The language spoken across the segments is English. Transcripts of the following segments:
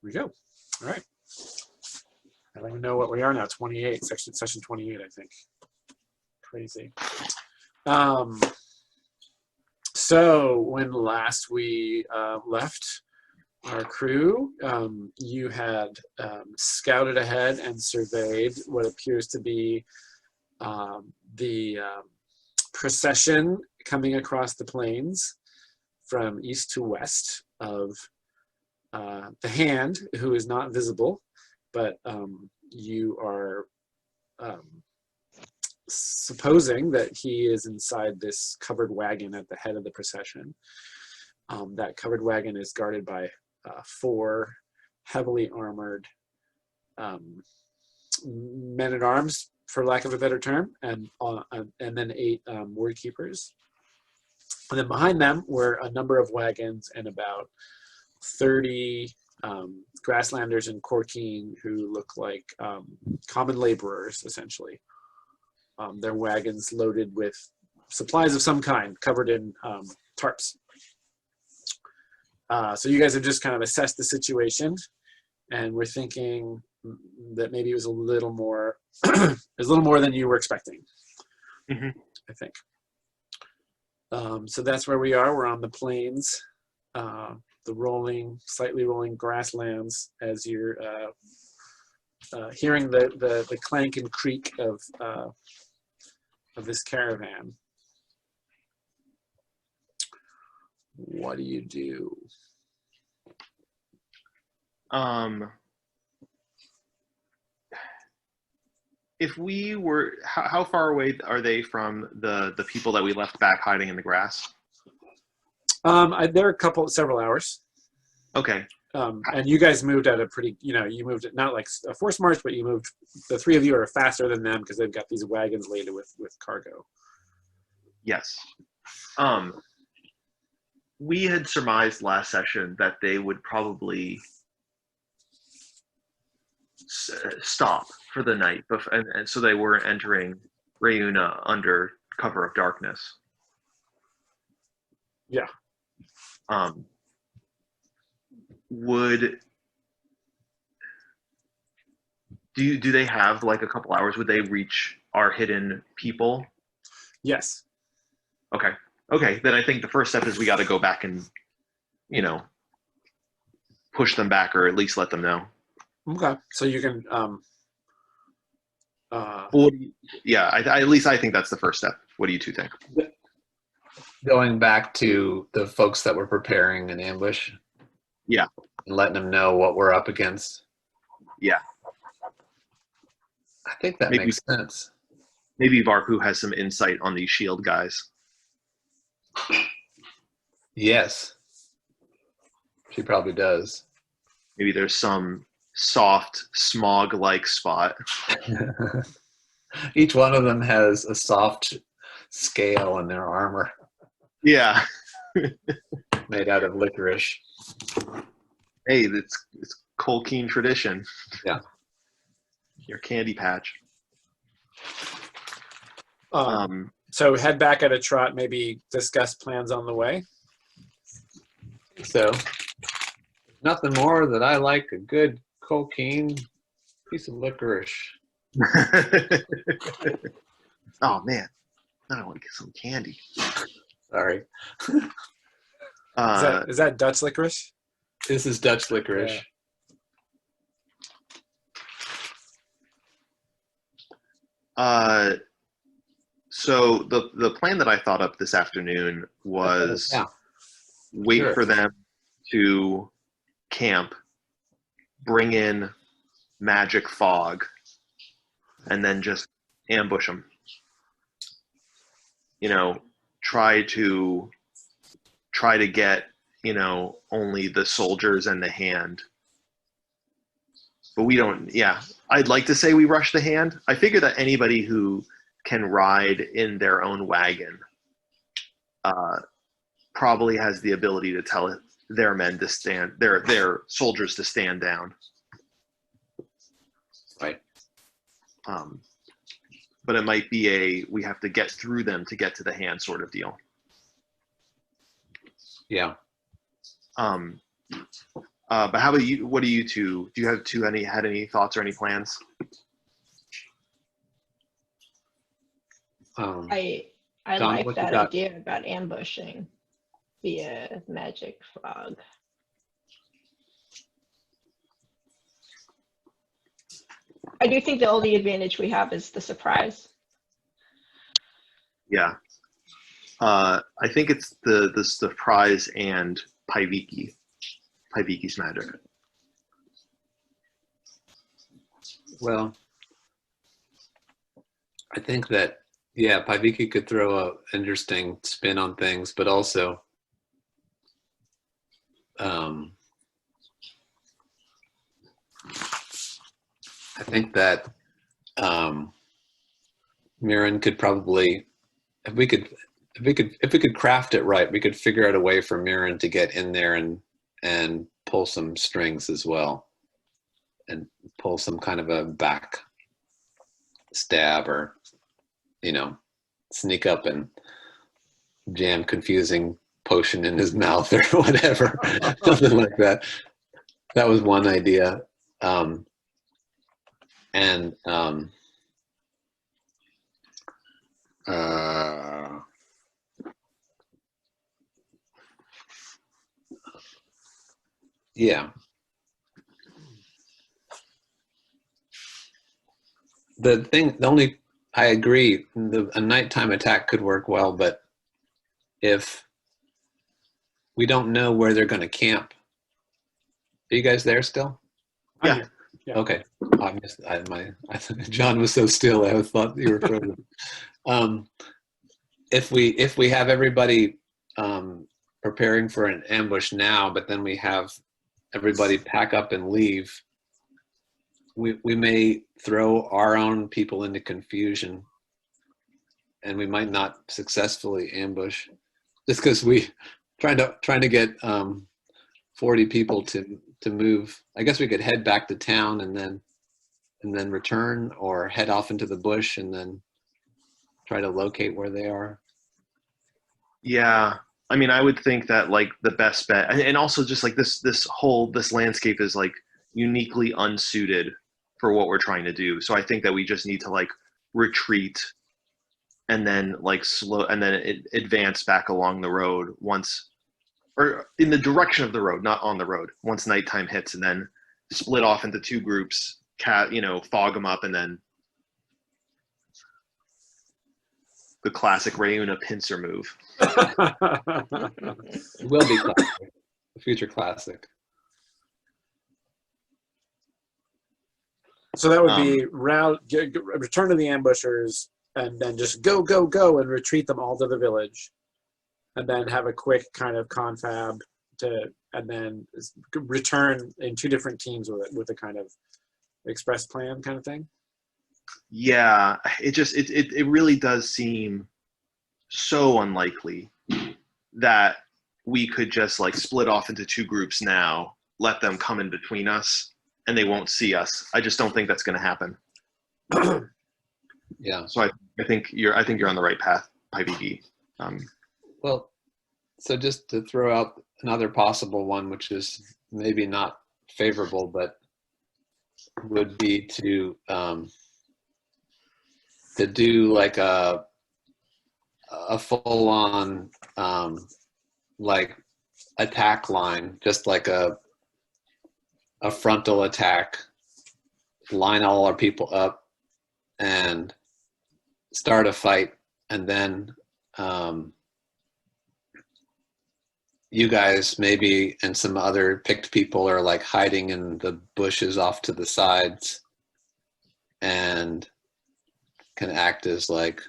we go. All right. I don't even know what we are now. 28, session 28, I think. Crazy. So when last we left our crew, you had scouted ahead and surveyed what appears to be the procession coming across the plains from east to west of the Hand, who is not visible, but you are supposing that he is inside this covered wagon at the head of the procession. That covered wagon is guarded by 4 heavily armored men-at-arms, for lack of a better term, and then 8 ward keepers. And then behind them were a number of wagons and about 30 grasslanders and Corkeen who look like common laborers, essentially. Their wagons loaded with supplies of some kind, covered in tarps. So you guys have just kind of assessed the situation, and we're thinking that maybe it was a little more, than you were expecting. Mm-hmm. I think. So that's where we are. We're on the plains, the slightly rolling grasslands, as you're hearing the clank and creak of this caravan. What do you do? If we were, how far away are they from the people that we left back hiding in the grass? They're several hours. Okay. And you guys moved at a pretty, you moved at not like a forced march, but you moved, the 3 of you are faster than them because they've got these wagons laden with cargo. Yes. We had surmised last session that they would probably stop for the night, and so they weren't entering Rayuna under cover of darkness. Yeah. Do they have like a couple hours? Would they reach our hidden people? Yes. Okay, then I think the first step is we got to go back and, push them back, or at least let them know. Okay, so you can. At least I think that's the first step. What do you 2 think? Going back to the folks that were preparing an ambush. Yeah. And letting them know what we're up against. Yeah. I think that makes sense. Maybe Varpu has some insight on these shield guys. Yes. She probably does. Maybe there's some soft smog-like spot. Each one of them has a soft scale in their armor. Yeah. Made out of licorice. Hey, it's Colkeen tradition. Yeah. Your candy patch. So head back at a trot, maybe discuss plans on the way. So, nothing more that I like a good cocaine piece of licorice. Oh man, now I want to get some candy. Sorry. Is that Dutch licorice? This is Dutch licorice. Yeah. So the plan that I thought up this afternoon was wait for them to camp, bring in magic fog, and then just ambush them. Try to get, only the soldiers and the Hand. But we don't, I'd like to say we rush the Hand. I figure that anybody who can ride in their own wagon probably has the ability to tell their men to stand, their soldiers to stand down. Right. But it might be we have to get through them to get to the Hand sort of deal. Yeah. But how about you? What do you two? Do you have had any thoughts or any plans? I Don, like what you that got? idea about ambushing via magic fog. I do think the only advantage we have is the surprise. Yeah. I think it's the surprise and Paiviki's magic. Well, I think that, yeah, Paviki could throw a interesting spin on things, but also I think that Mirren could probably, if we could craft it right, we could figure out a way for Mirren to get in there and pull some strings as well, and pull some kind of a back stab, or sneak up and jam confusing potion in his mouth or whatever, something like that. That was one idea. And yeah, I agree, a nighttime attack could work well, but if we don't know where they're going to camp. Are you guys there still? Yeah. Yeah. Okay. I missed John was so still, I thought you were frozen. If we have everybody preparing for an ambush now, but then we have everybody pack up and leave, we may throw our own people into confusion, and we might not successfully ambush, just because we trying to get 40 people to move. I guess we could head back to town and then return, or head off into the bush and then try to locate where they are. Yeah. I mean, I would think that like the best bet, and also just like this landscape is like uniquely unsuited for what we're trying to do. So I think that we just need to like retreat and then like advance back along the road once, or in the direction of the road, not on the road, once nighttime hits, and then split off into two groups, fog them up, and then the classic Rayuna pincer move. It will be classic, a future classic. So that would be return to the ambushers, and then just go, and retreat them all to the village, and then have a quick kind of confab and then return in two different teams with a kind of express plan kind of thing. Yeah, it really does seem so unlikely that we could just like split off into two groups now, let them come in between us, and they won't see us. I just don't think that's going to happen. Yeah. So I think you're on the right path, Pivigi. Well, so just to throw out another possible one, which is maybe not favorable, but would be to do like a full-on like attack line, just like a frontal attack, line all our people up and start a fight, and then you guys maybe and some other picked people are like hiding in the bushes off to the sides and can act as like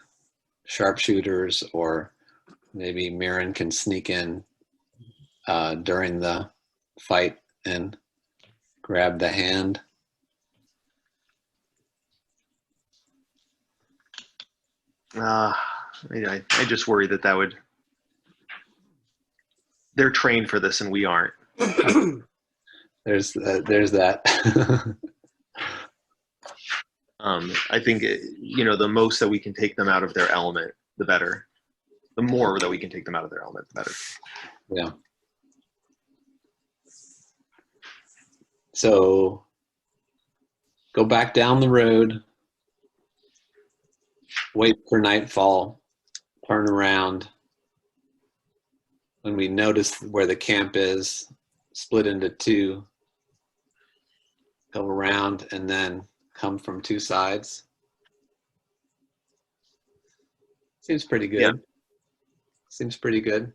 sharpshooters, or maybe Mirren can sneak in during the fight and grab the hand. I just worry that would. They're trained for this, and we aren't. There's that. I think the most that we can take them out of their element, the better. The more that we can take them out of their element, the better. Yeah. So go back down the road, wait for nightfall, turn around. When we notice where the camp is, split into two, go around, and then come from two sides. Seems pretty good. Yeah. Seems pretty good.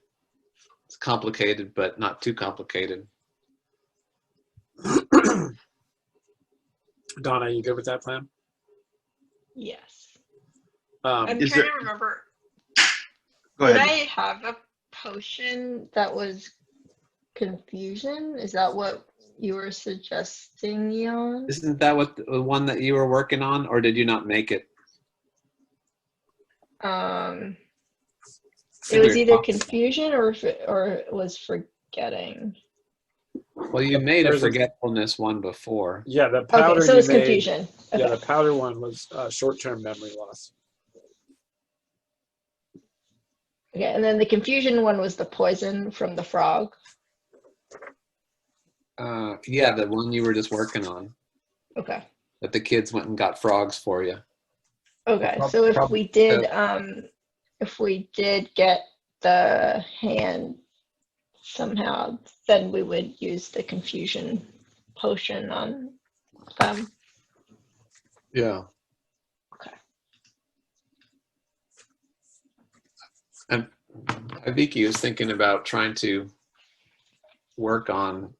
It's complicated, but not too complicated. Donna, you good with that plan? Yes. Um, I'm Is trying there- to remember. Go Did ahead. I have a potion that was confusion? Is that what you were suggesting, Eon? Isn't that what the one that you were working on, or did you not make it? It was either confusion or it was forgetting. Well, you made a There's a- forgetfulness one before. yeah, the powder Okay, so you it's made. confusion. Okay. Yeah, the powder one was short-term memory loss. Okay, and then the confusion one was the poison from the frog. Yeah, the one you were just working on. Okay. That the kids went and got frogs for you. Okay, Prob- so prob- if we did get the hand somehow, then we would use the confusion potion on them. Yeah. Okay. And Vicky was thinking about trying to work on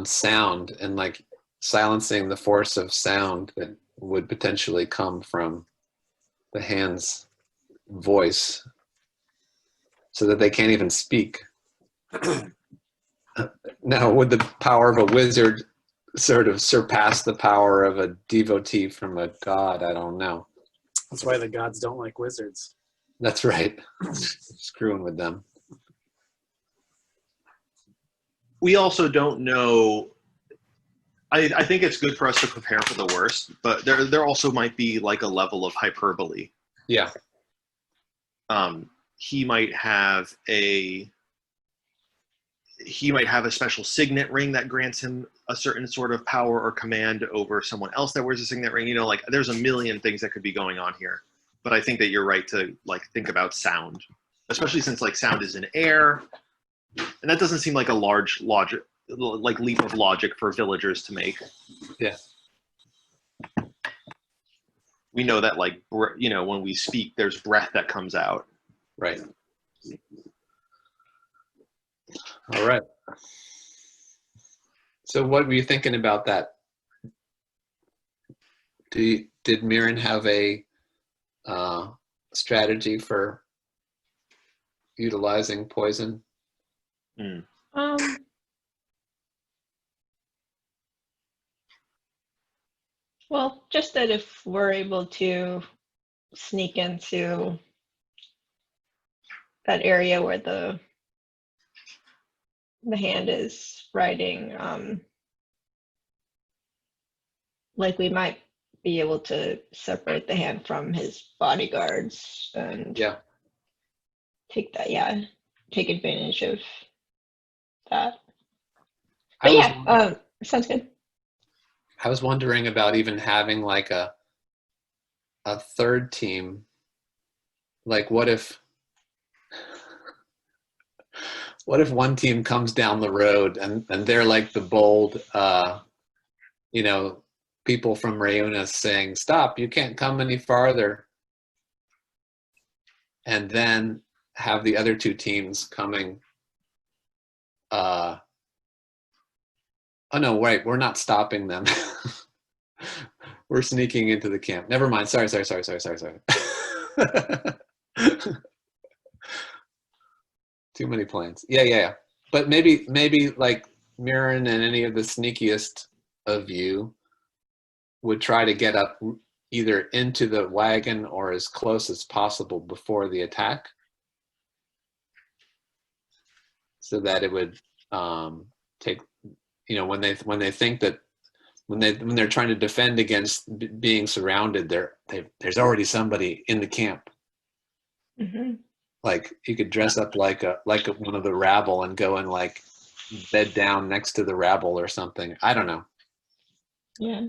sound and like silencing the force of sound that would potentially come from the hand's voice so that they can't even speak. Now, would the power of a wizard sort of surpass the power of a devotee from a god? I don't know. That's why the gods don't like wizards. That's right. Screwing with them. We also don't know. I think it's good for us to prepare for the worst, but there also might be like a level of hyperbole. Yeah. He might have a special signet ring that grants him a certain sort of power or command over someone else that wears a signet ring. You know, like there's a million things that could be going on here. But I think that you're right to like think about sound, especially since like sound is in air, and that doesn't seem like a large logic, like leap of logic for villagers to make. Yeah. We know that like when we speak, there's breath that comes out. Right. All right. So what were you thinking about that? Did Mirren have a strategy for utilizing poison? Well, just that if we're able to sneak into that area where the hand is riding, like we might be able to separate the hand from his bodyguards and Yeah. take advantage of that. I But was yeah, sounds good. I was wondering about even having like a third team. Like what if one team comes down the road and they're like the bold people from Rayuna saying, "Stop, you can't come any farther." And then have the other two teams coming oh no, wait, we're not stopping them. We're sneaking into the camp. Never mind. Sorry. Too many planes. Yeah. But maybe like Mirren and any of the sneakiest of you would try to get up either into the wagon or as close as possible before the attack, so that it would take, when they think that when they're trying to defend against being surrounded, there's already somebody in the camp. Mm-hmm. Like you could dress up like one of the rabble and go and like bed down next to the rabble or something. I don't know. Yeah.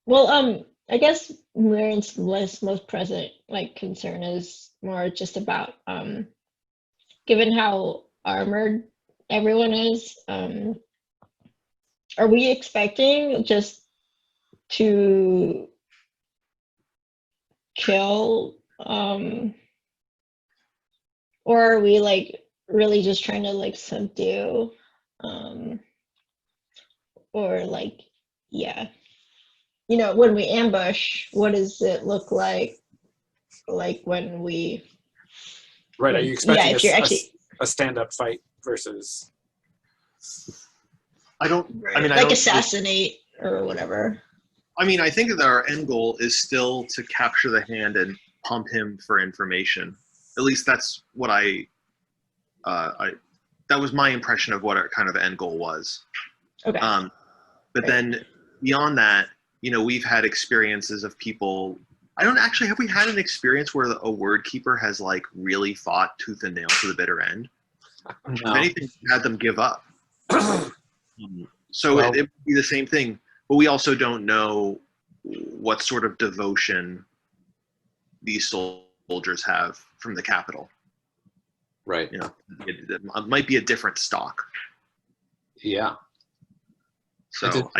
Well, I guess Miriam's most present like concern is more just about given how armored everyone is, are we expecting just to kill, or are we like really just trying to like subdue, or like, yeah, you know, when we ambush, what does it look like when we, Right. Are when, you yeah, expecting if you're actually a stand-up fight versus? I don't. I mean, I like don't. assassinate or whatever. I mean, I think that our end goal is still to capture the hand and pump him for information. At least that's what that was my impression of what our kind of end goal was. Okay. But Right. then beyond that, you know, we've had experiences of people. I don't actually have we had an experience where a word keeper has like really fought tooth and nail to the bitter end. If No. anything, had them give up. So Well- it would be the same thing, but we also don't know what sort of devotion these soldiers have from the capital. Right. You know, it might be a different stock. Yeah. So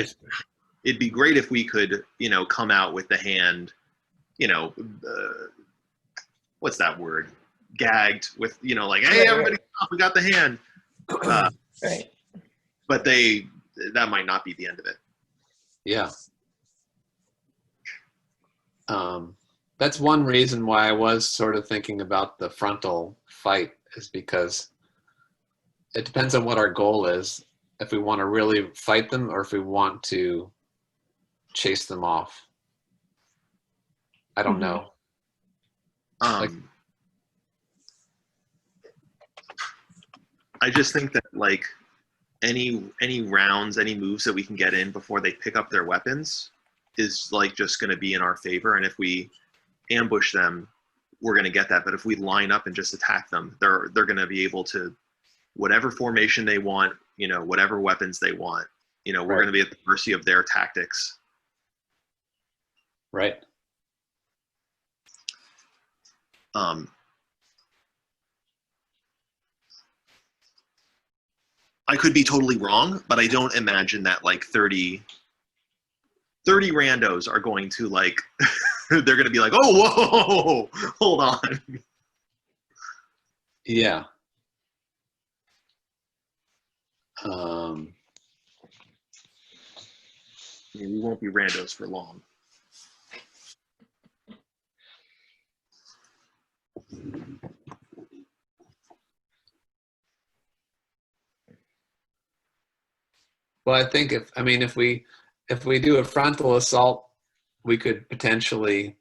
it'd be great if we could, you know, come out with the hand, you know, what's that word? Gagged with, you know, like, hey, Right, everybody, stop, we got the hand. Right. But that might not be the end of it. Yeah. That's one reason why I was sort of thinking about the frontal fight, is because it depends on what our goal is. If we want to really fight them or if we want to chase them off. I don't Mhm. know. I just think that like any rounds, any moves that we can get in before they pick up their weapons is like just going to be in our favor. And if we ambush them, we're going to get that. But if we line up and just attack them, they're going to be able to, whatever formation they want, you know, whatever weapons they want, you know, we're Right. going to be at the mercy of their tactics. Right. I could be totally wrong, but I don't imagine that like 30 randos are going to like, they're going to be like, oh, whoa, hold on. Yeah. I mean, we won't be randos for long. Well, I think if we do a frontal assault, we could potentially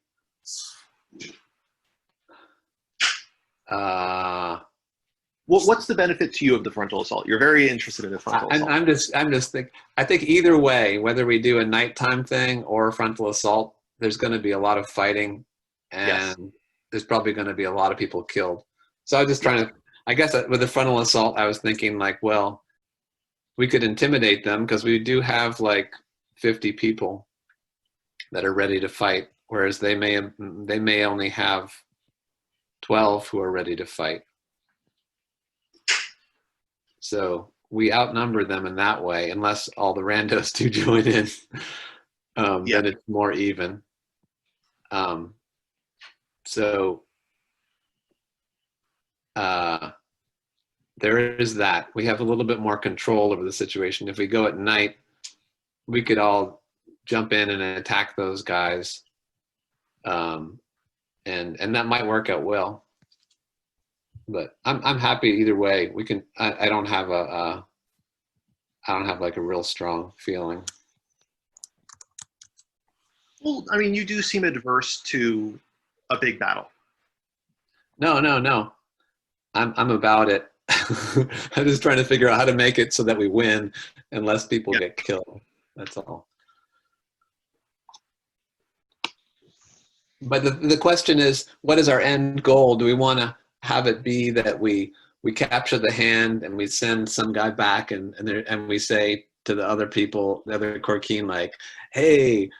What's the benefit to you of the frontal assault? You're very interested in the frontal assault. I'm just thinking, I think either way, whether we do a nighttime thing or a frontal assault, there's going to be a lot of fighting, and Yes. there's probably going to be a lot of people killed. So I was just trying to, I guess with the frontal assault, I was thinking like, well, we could intimidate them because we do have like 50 people that are ready to fight, whereas they may only have 12 who are ready to fight. So we outnumber them in that way, unless all the randos do join in. Then it's more even. There is that. We have a little bit more control over the situation. If we go at night, we could all jump in and attack those guys, and that might work out well. But I'm happy either way. We can. I don't have like a real strong feeling. Well, I mean, you do seem adverse to a big battle. No. I'm about it. I'm just trying to figure out how to make it so that we win and less people get killed. That's all. But the question is, what is our end goal? Do we want to have it be that we we capture the hand and we send some guy back, and we say to the other people, the other Korkeen, like, hey,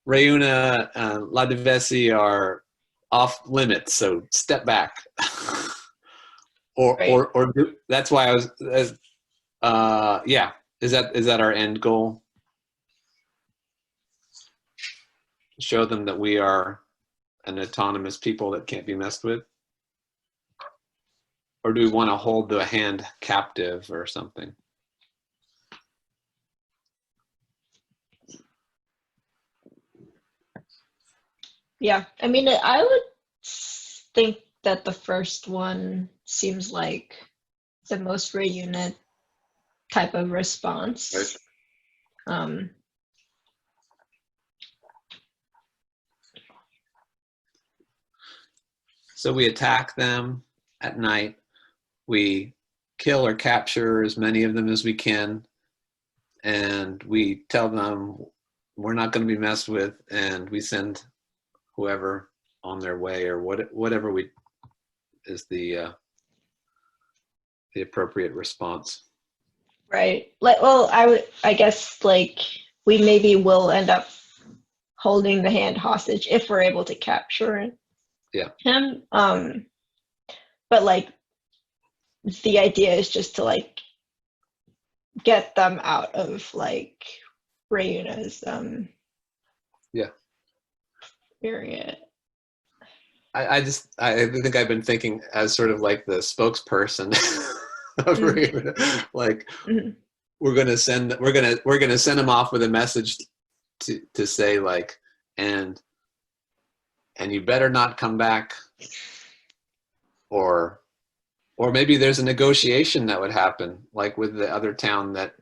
Rayuna, Ladivesi are off limits, so step back. Right. That's why I was, yeah. Is that our end goal? Show them that we are an autonomous people that can't be messed with? Or do we want to hold the hand captive or something? Yeah, I mean, I would think that the first one seems like the most reunit type of response. Right. So we attack them at night. We kill or capture as many of them as we can. And we tell them we're not going to be messed with, and we send whoever on their way, or whatever is the appropriate response. Right. Like, well, I guess like we maybe will end up holding the hand hostage if we're able to capture him. But like the idea is just to like get them out of like Rayuna's area. I think I've been thinking as sort of like the spokesperson of Rayuna. Like, we're gonna send them off with a message to say like, and you better not come back, or maybe there's a negotiation that would happen, like with the other town that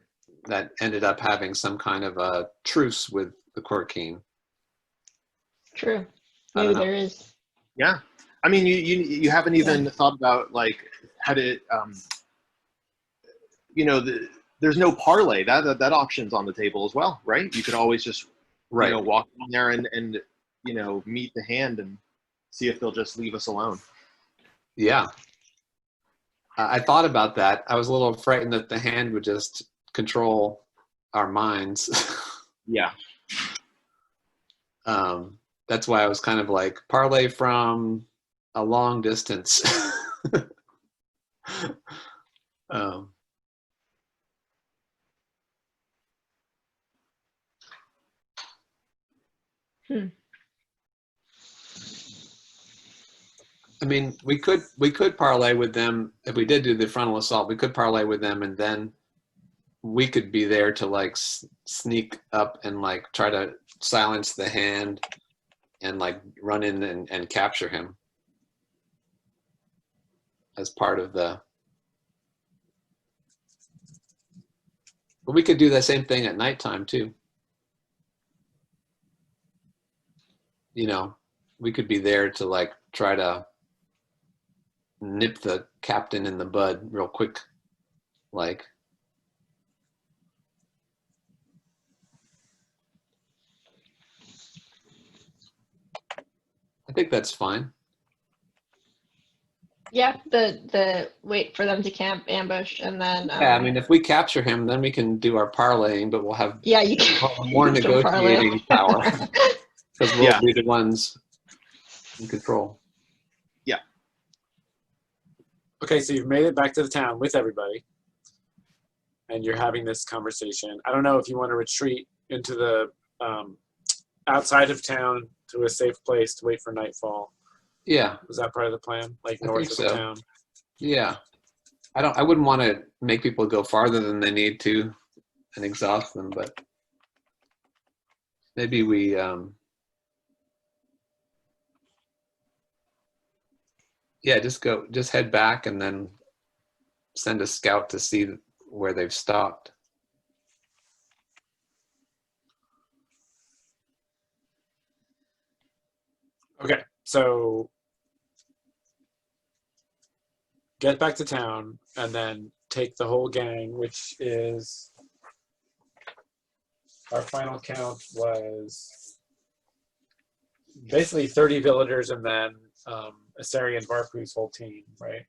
ended up having some kind of a truce with the Korkeen. True. Maybe there is. Yeah, I mean, you haven't even thought about like how to, there's no parlay. That option's on the table as well, right? You could always just walk in there and meet the hand and see if they'll just leave us alone. Yeah. I thought about that. I was a little frightened that the hand would just control our minds. Yeah. That's why I was kind of like, parlay from a long distance. I mean, we could parlay with them if we did do the frontal assault. We could parlay with them, and then we could be there to like sneak up and like try to silence the hand and like run in and capture him as part of the. But we could do the same thing at nighttime too. We could be there to like try to nip the captain in the bud real quick, like. I think that's fine. Yeah, the wait for them to camp, ambush, and then. Yeah, I mean, if we capture him, then we can do our parlaying, but we'll have you can, more negotiating power because we'll be the ones in control. Yeah. Okay, so you've made it back to the town with everybody, and you're having this conversation. I don't know if you want to retreat into the outside of town to a safe place to wait for nightfall. Yeah. Was that part of the plan? Like north of the town? Yeah. I wouldn't want to make people go farther than they need to and exhaust them, but maybe we just head back and then send a scout to see where they've stopped. Okay, so get back to town and then take the whole gang, which is our final count was basically 30 villagers and then Asari and Varpu's whole team, right?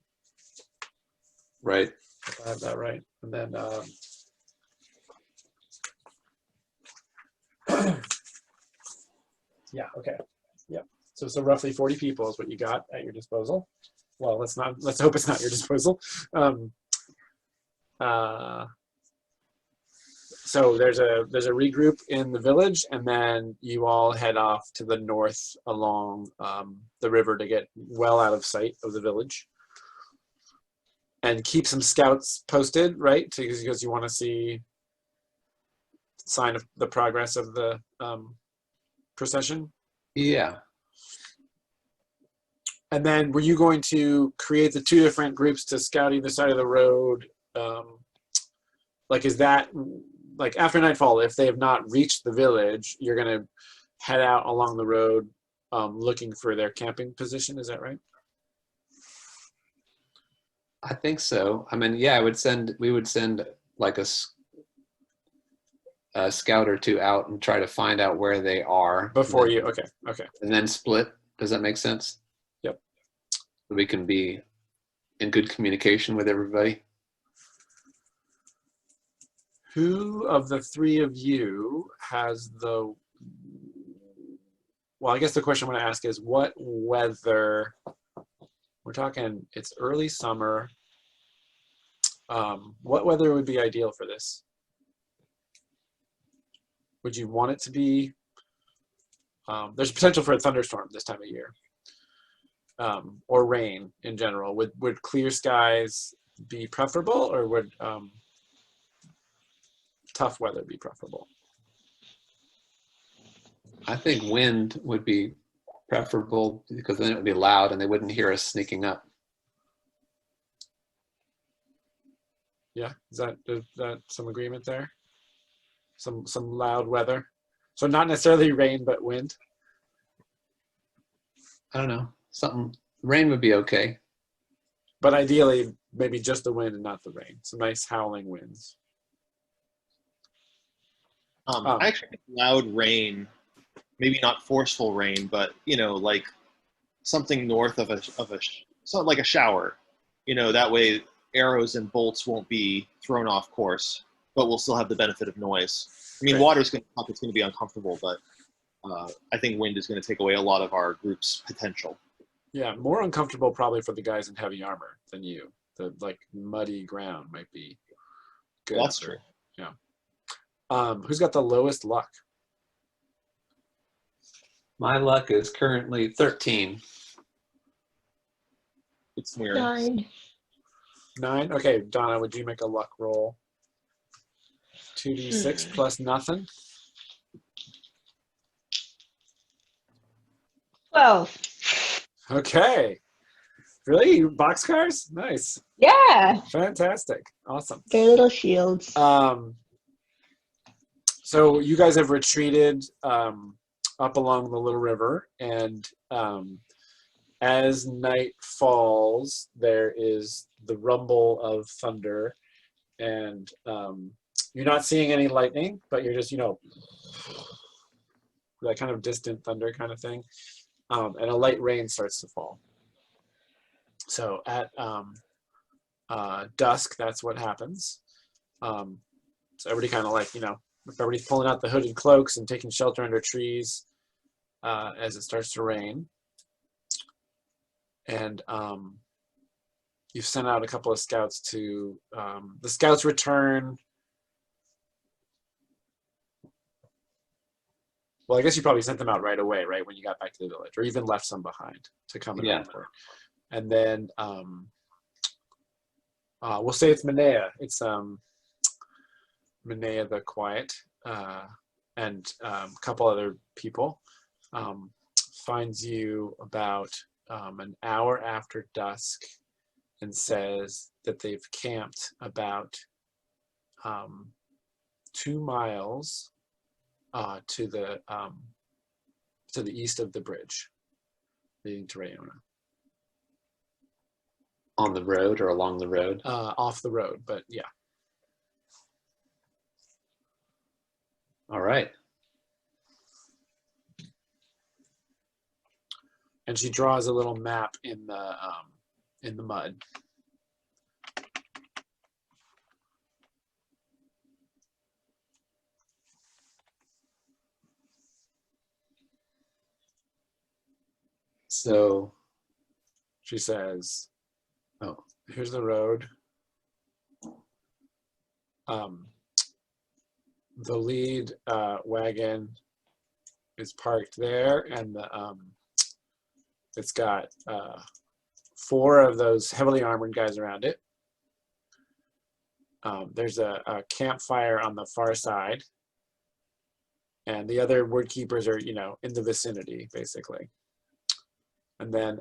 Right. If I have that right. And then yeah, okay. Yep. So roughly 40 people is what you got at your disposal. Well, let's hope it's not your disposal. So there's a regroup in the village, and then you all head off to the north along the river to get well out of sight of the village, and keep some scouts posted, right? Because you want to see sign of the progress of the procession. Yeah. And then were you going to create the two different groups to scout either side of the road? Like, is that, like, after nightfall, if they have not reached the village, you're going to head out along the road looking for their camping position? Is that right? I think so. I mean, yeah, we would send like a scout or two out and try to find out where they are. Before you, okay. And then split. Does that make sense? Yep. So we can be in good communication with everybody. Who of the three of you has the, well, I guess the question I'm going to ask is what weather, we're talking, it's early summer. What weather would be ideal for this? Would you want it to be, there's potential for a thunderstorm this time of year, or rain in general. Would clear skies be preferable, or would tough weather be preferable? I think wind would be preferable because then it would be loud and they wouldn't hear us sneaking up. Yeah, is that some agreement there? Some loud weather. So not necessarily rain, but wind. I don't know. Rain would be okay. But ideally, maybe just the wind and not the rain. Some nice howling winds. I actually think loud rain, maybe not forceful rain, but like something north of something like a shower. That way arrows and bolts won't be thrown off course, but we'll still have the benefit of noise. I mean, water's going to be uncomfortable, but I think wind is going to take away a lot of our group's potential. Yeah, more uncomfortable probably for the guys in heavy armor than you. The like muddy ground might be good. Well, that's true. Yeah. Who's got the lowest luck? My luck is currently 13. It's weird. 9. 9? Okay, Donna, would you make a luck roll? 2d6 plus nothing? 12. Okay. Really? Boxcars? Nice. Yeah. Fantastic. Awesome. They're little shields. So you guys have retreated up along the little river, and as night falls, there is the rumble of thunder, and you're not seeing any lightning, but you're just, that kind of distant thunder kind of thing, and a light rain starts to fall. So at dusk, that's what happens. So everybody kind of like, everybody's pulling out the hooded cloaks and taking shelter under trees as it starts to rain. And you've sent out a couple of scouts to, the scouts return. Well, I guess you probably sent them out right away, right, when you got back to the village, or even left some behind to come and report. And then we'll say it's Minea. It's Minea the Quiet, and a couple other people, finds you about an hour after dusk and says that they've camped about 2 miles to the east of the bridge leading to Rayona. On the road or along the road? Off the road, but yeah. All right. And she draws a little map in the mud. So, She says, oh, here's the road. The lead wagon is parked there, and it's got 4 of those heavily armored guys around it. There's a campfire on the far side, and the other wood keepers are, in the vicinity, basically. And then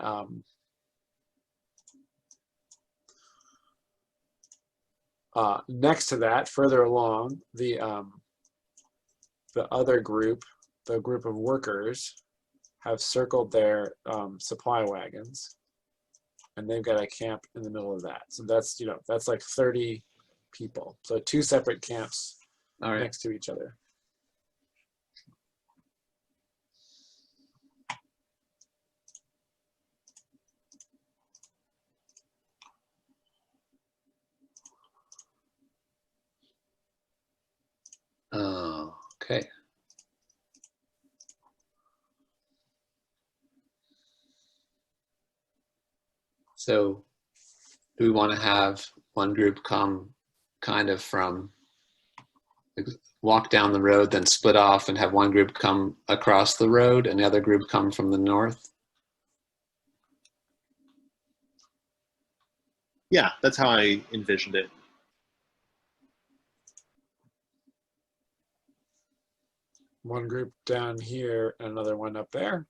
next to that, further along, the other group, the group of workers, have circled their supply wagons, and they've got a camp in the middle of that. So that's that's like 30 people. So 2 separate camps all right. next to each other. Oh, okay. So do we want to have one group come kind of from, walk down the road, then split off and have one group come across the road and the other group come from the north? Yeah, that's how I envisioned it. One group down here, and another one up there.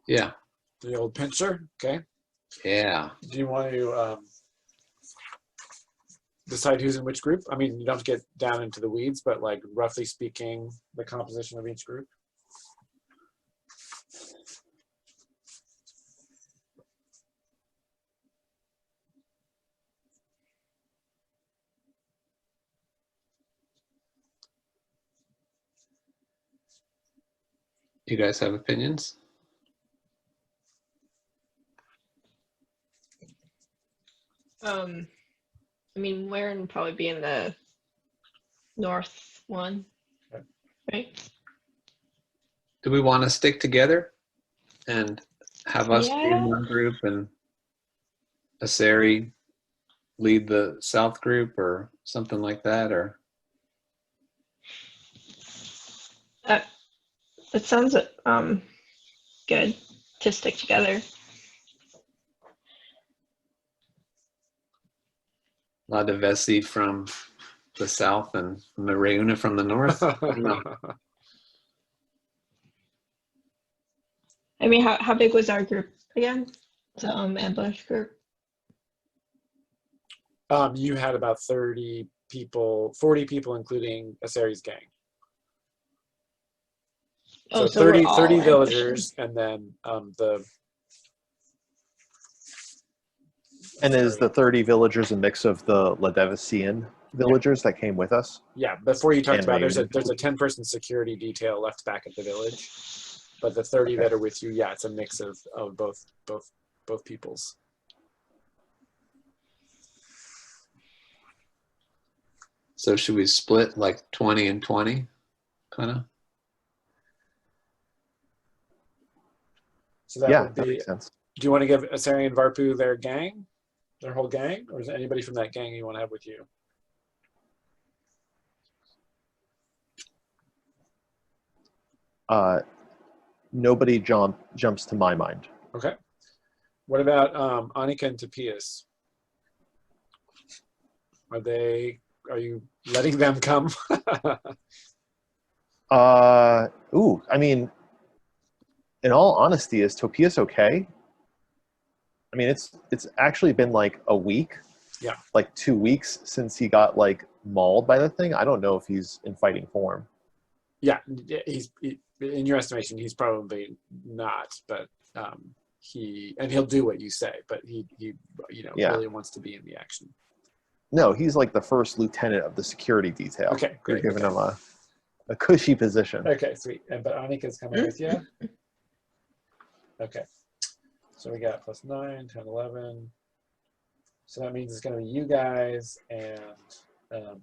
Yeah. The old pincher. Okay. Yeah. Do you want to decide who's in which group? I mean, you don't have to get down into the weeds, but like roughly speaking, the composition of each group. You guys have opinions? I mean, Warren would probably be in the north one, Okay. right? Do we want to stick together and have us be in Yeah. one group and Asari lead the south group or something like that? Or It sounds good to stick together. Ladavesi from the south and Mariuna from the north? I don't know. I mean, how big was our group again? The ambush group. You had about 30 people, 40 people, including Asari's gang. Oh, So so we're 30, all 30 ambushing. villagers, and then And is the 30 villagers a mix of the Ladavician villagers that came with us? yeah, before you talked And about, there's a Reunion. 10-person security detail left back at the village, but the 30 Okay. that are with you, yeah, it's a mix of both peoples. So should we split like 20 and 20, kind of? So that Yeah, would that be. makes sense. Do you want to give Asari and Varpu their gang, their whole gang, or is there anybody from that gang you want to have with you? Nobody jumps to my mind. Okay. What about Annika and Tapias? Are you letting them come? I mean, in all honesty, is Topias okay? I mean, it's actually been like a week, Yeah. like 2 weeks since he got like mauled by the thing. I don't know if he's in fighting form. Yeah, in your estimation, he's probably not, but he'll do what you say, but he Yeah. really wants to be in the action. No, he's like the first lieutenant of the security detail. Okay, great. You're giving him a cushy position. Okay, sweet. But Annika's coming with you? Okay. So we got +9, 10, 11. So that means it's going to be you guys and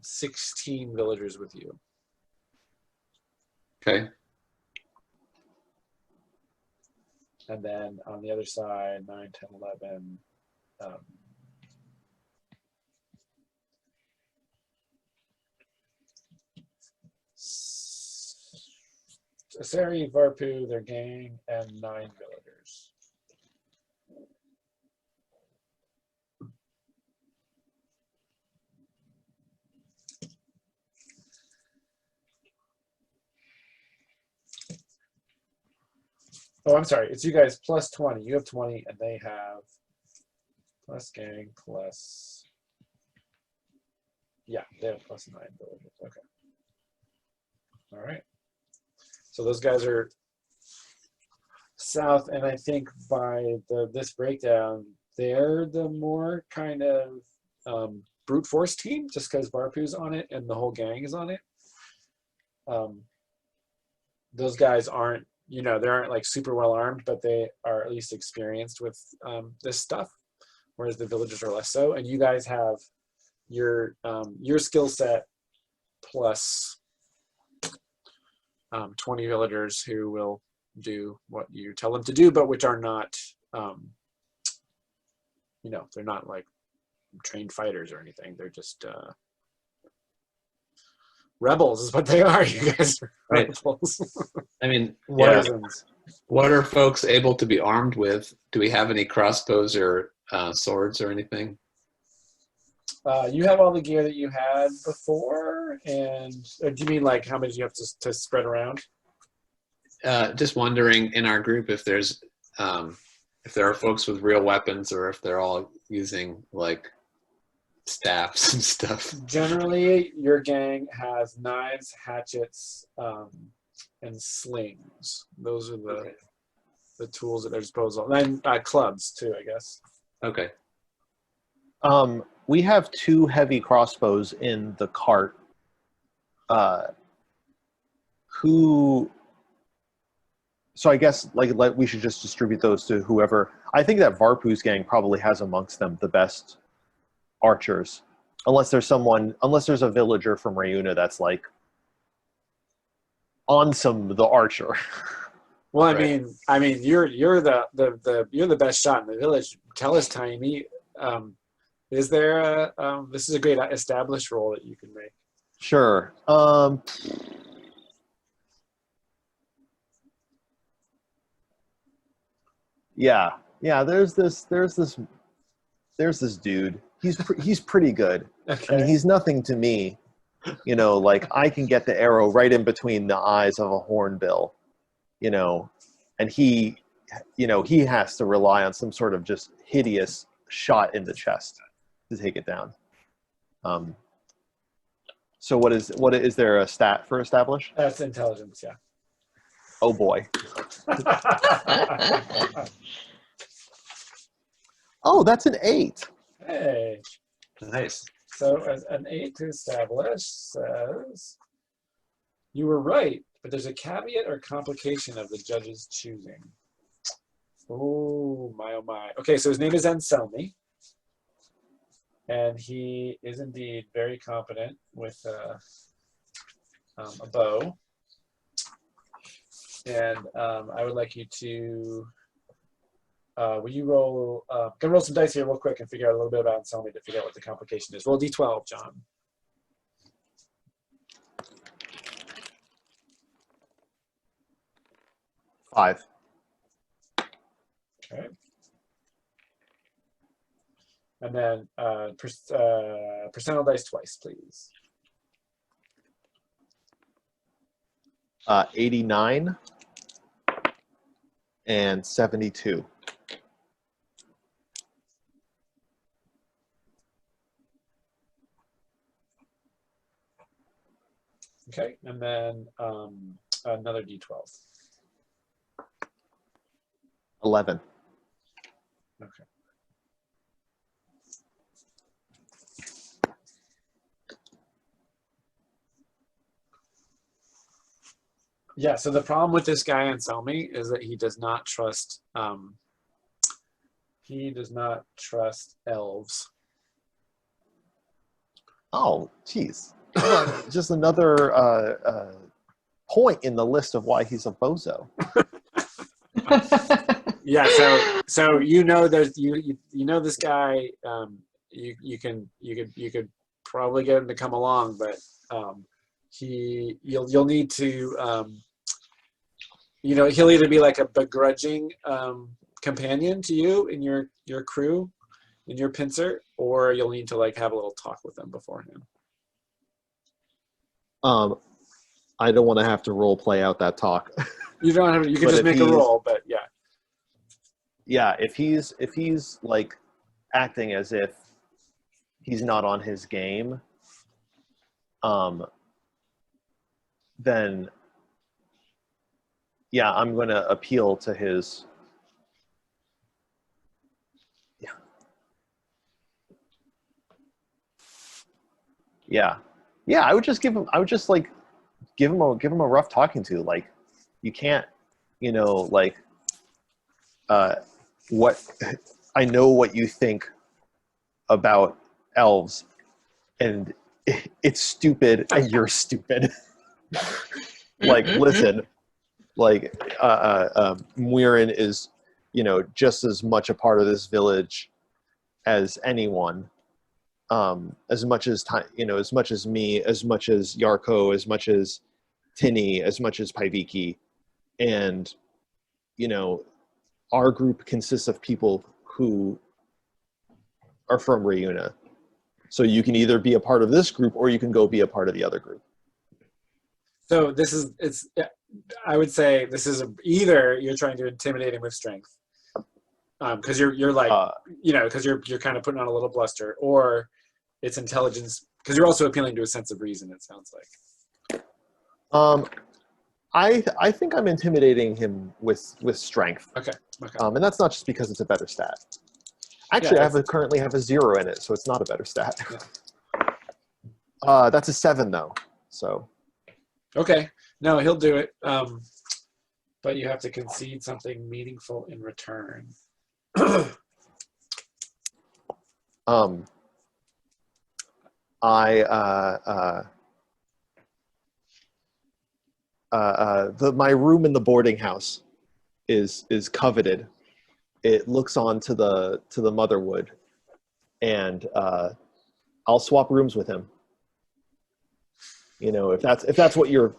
16 villagers with you. Okay. And then on the other side, 9, 10, 11. Asari, Varpu, their gang, and 9 villagers. Oh, I'm sorry. It's you guys plus 20. You have 20, and they have plus gang plus. Yeah, they have plus 9 villagers. Okay. All right. So those guys are south, and I think by this breakdown, they're the more kind of brute force team, just because Barpu's on it and the whole gang is on it. Those guys aren't, they aren't like super well armed, but they are at least experienced with this stuff, whereas the villagers are less so. And you guys have your skill set plus 20 villagers who will do what you tell them to do, but which are not, they're not like trained fighters or anything. They're just rebels is what they are. You guys are rebels. I mean, Yeah. What are folks able to be armed with? Do we have any crossbows or swords or anything? You have all the gear that you had before, and do you mean like how many you have to spread around? Just wondering in our group if there's if there are folks with real weapons or if they're all using like staffs and stuff. Generally, your gang has knives, hatchets, and slings. Those are the tools at their disposal. And clubs too, I guess. Okay. We have 2 heavy crossbows in the cart. So I guess like we should just distribute those to whoever. I think that Varpu's gang probably has amongst them the best archers, unless there's a villager from Rayuna that's like Ansem the archer. Well, I mean, you're the best shot in the village. Tell us, Tiny. Is there this is a great established role that you can make? Sure. Yeah. There's this dude. He's pretty good. Okay. I mean, he's nothing to me. Like I can get the arrow right in between the eyes of a hornbill. And he has to rely on some sort of just hideous shot in the chest to take it down. So what is there a stat for establish? That's intelligence, yeah. Oh boy. Oh, that's an 8. Hey. Nice. So as an 8 to establish says you were right, but there's a caveat or complication of the judge's choosing. Oh my, oh my. Okay, so his name is Anselmi. And he is indeed very competent with a bow. And I would like you to, will you roll, gonna roll some dice here real quick and figure out a little bit about Anselmi to figure out what the complication is. Roll D12, John. Five. Okay. And then percentile dice twice, please. 89 and 72. Okay, and then another D12. 11. Okay. Yeah, so the problem with this guy Anselmi is that he does not trust elves. Oh, geez. Just another point in the list of why he's a bozo. Yeah, so there's you know this guy. You could probably get him to come along, but you'll need to he'll either be like a begrudging companion to you in your crew, in your pincer, or you'll need to like have a little talk with them beforehand. I don't want to have to role play out that talk. You don't have. You can But just if make a he's- roll, but yeah. Yeah, if he's like acting as if he's not on his game, then yeah, I'm going to appeal to his. Yeah. I would just give him. I would just like give him a rough talking to. Like, you can't, like, what I know what you think about elves, and it's stupid, and you're stupid. Like, listen, like, Muirin is, just as much a part of this village as anyone. As much as time, as much as me, as much as Yarko, as much as Tinny, as much as Paiviki, and our group consists of people who are from Reuna. So you can either be a part of this group or you can go be a part of the other group. So I would say this is either you're trying to intimidate him with strength, because you're like, because you're kind of putting on a little bluster, or it's intelligence, because you're also appealing to a sense of reason. It sounds like. I think I'm intimidating him with strength. Okay. And that's not just because it's a better stat. Actually, Yeah, I currently have a 0 in it, so it's not a better stat. Yeah. That's a 7 though. So. Okay. No, he'll do it. But you have to concede something meaningful in return. My room in the boarding house is coveted. It looks on to the Motherwood, and I'll swap rooms with him. If that's what you're.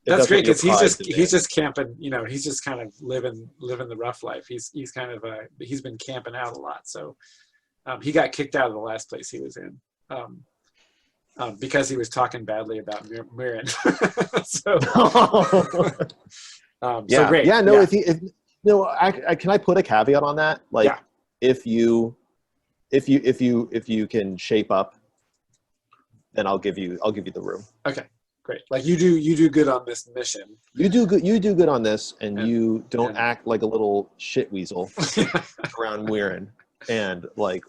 That's great, because he's he's just camping. He's just kind of living the rough life. He's kind of he's been camping out a lot. So he got kicked out of the last place he was in. Because he was talking badly about Muirin. So great. Yeah, no. Yeah. Can I put a caveat on that? Like, Yeah. if you can shape up, then I'll give you the room. Okay, great. Like you do good on this mission. You do good on this, and you don't act like a little shit weasel around Muirin, and like,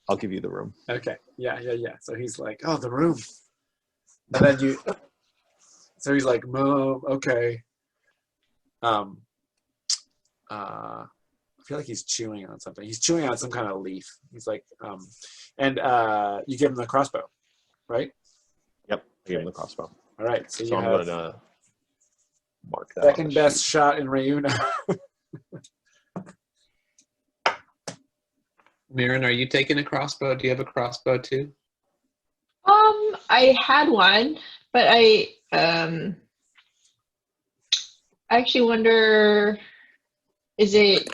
I'll give you the room. Okay. Yeah. So he's like, oh, the room. And then so he's like, okay. I feel like he's chewing on something. He's chewing on some kind of leaf. He's like, and you give him the crossbow, right? Yep. I give him the crossbow. All right. So I'm going to mark that. Second best shot in Reuna. Muirin, are you taking a crossbow? Do you have a crossbow too? I had one, but I actually wonder, is it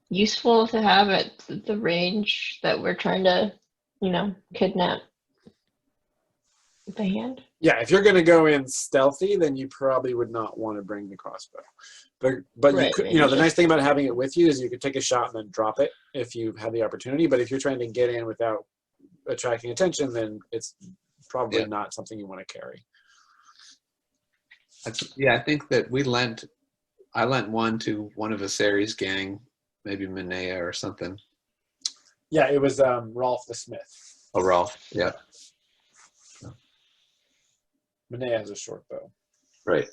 useful to have at the range that we're trying to, kidnap the hand? Yeah, if you're going to go in stealthy, then you probably would not want to bring the crossbow. But Right, you could, maybe the nice thing about having it with you is you could take a shot and then drop it if you have the opportunity. But if you're trying to get in without attracting attention, then it's probably not something you want to carry. I think that I lent one to one of Asari's gang, maybe Minea or something. Yeah, it was Rolf the Smith. Oh, Rolf, yeah. Minea has a short bow. Right.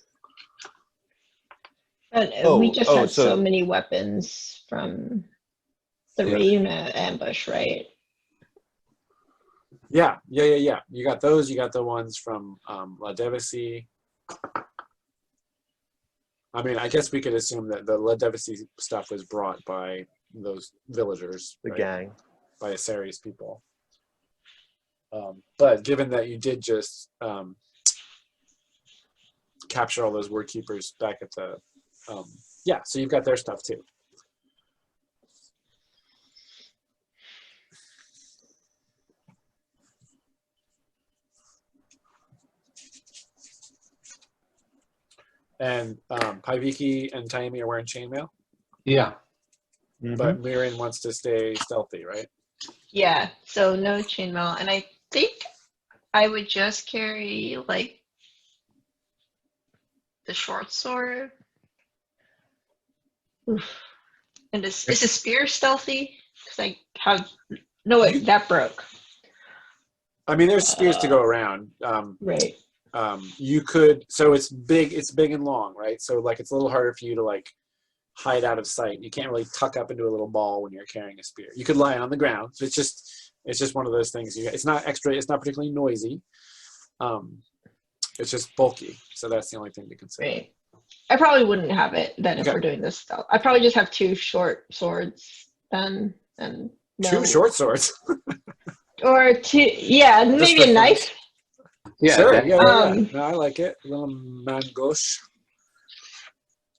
But we just had so many weapons from the Reuna ambush, right? Yeah. You got those. You got the ones from La Devisi. I mean, I guess we could assume that the Ledevisi stuff was brought by those villagers, The right? gang. By Asari's people. But given that you did just capture all those word keepers back at the, yeah, so you've got their stuff too. And Paiviki and Taimi are wearing chainmail, Yeah. but Mirin wants to stay stealthy, right? Yeah, so no chainmail. And I think I would just carry like the short sword. Oof. And is a spear stealthy? Because I have no wait, that broke. I mean, there's spears to go around. Right. You could, so it's big and long, right? So like it's a little harder for you to like hide out of sight. You can't really tuck up into a little ball when you're carrying a spear. You could lie on the ground. So it's just one of those things. It's not particularly noisy. It's just bulky. So that's the only thing to consider. Right. I probably wouldn't have it then if Okay. we're doing this stuff. I probably just have 2 short swords then, and no. 2 short swords. Or 2, yeah, maybe for a knife. Yeah. Sure. that- Yeah. Um, No, I like it. A little main gauche,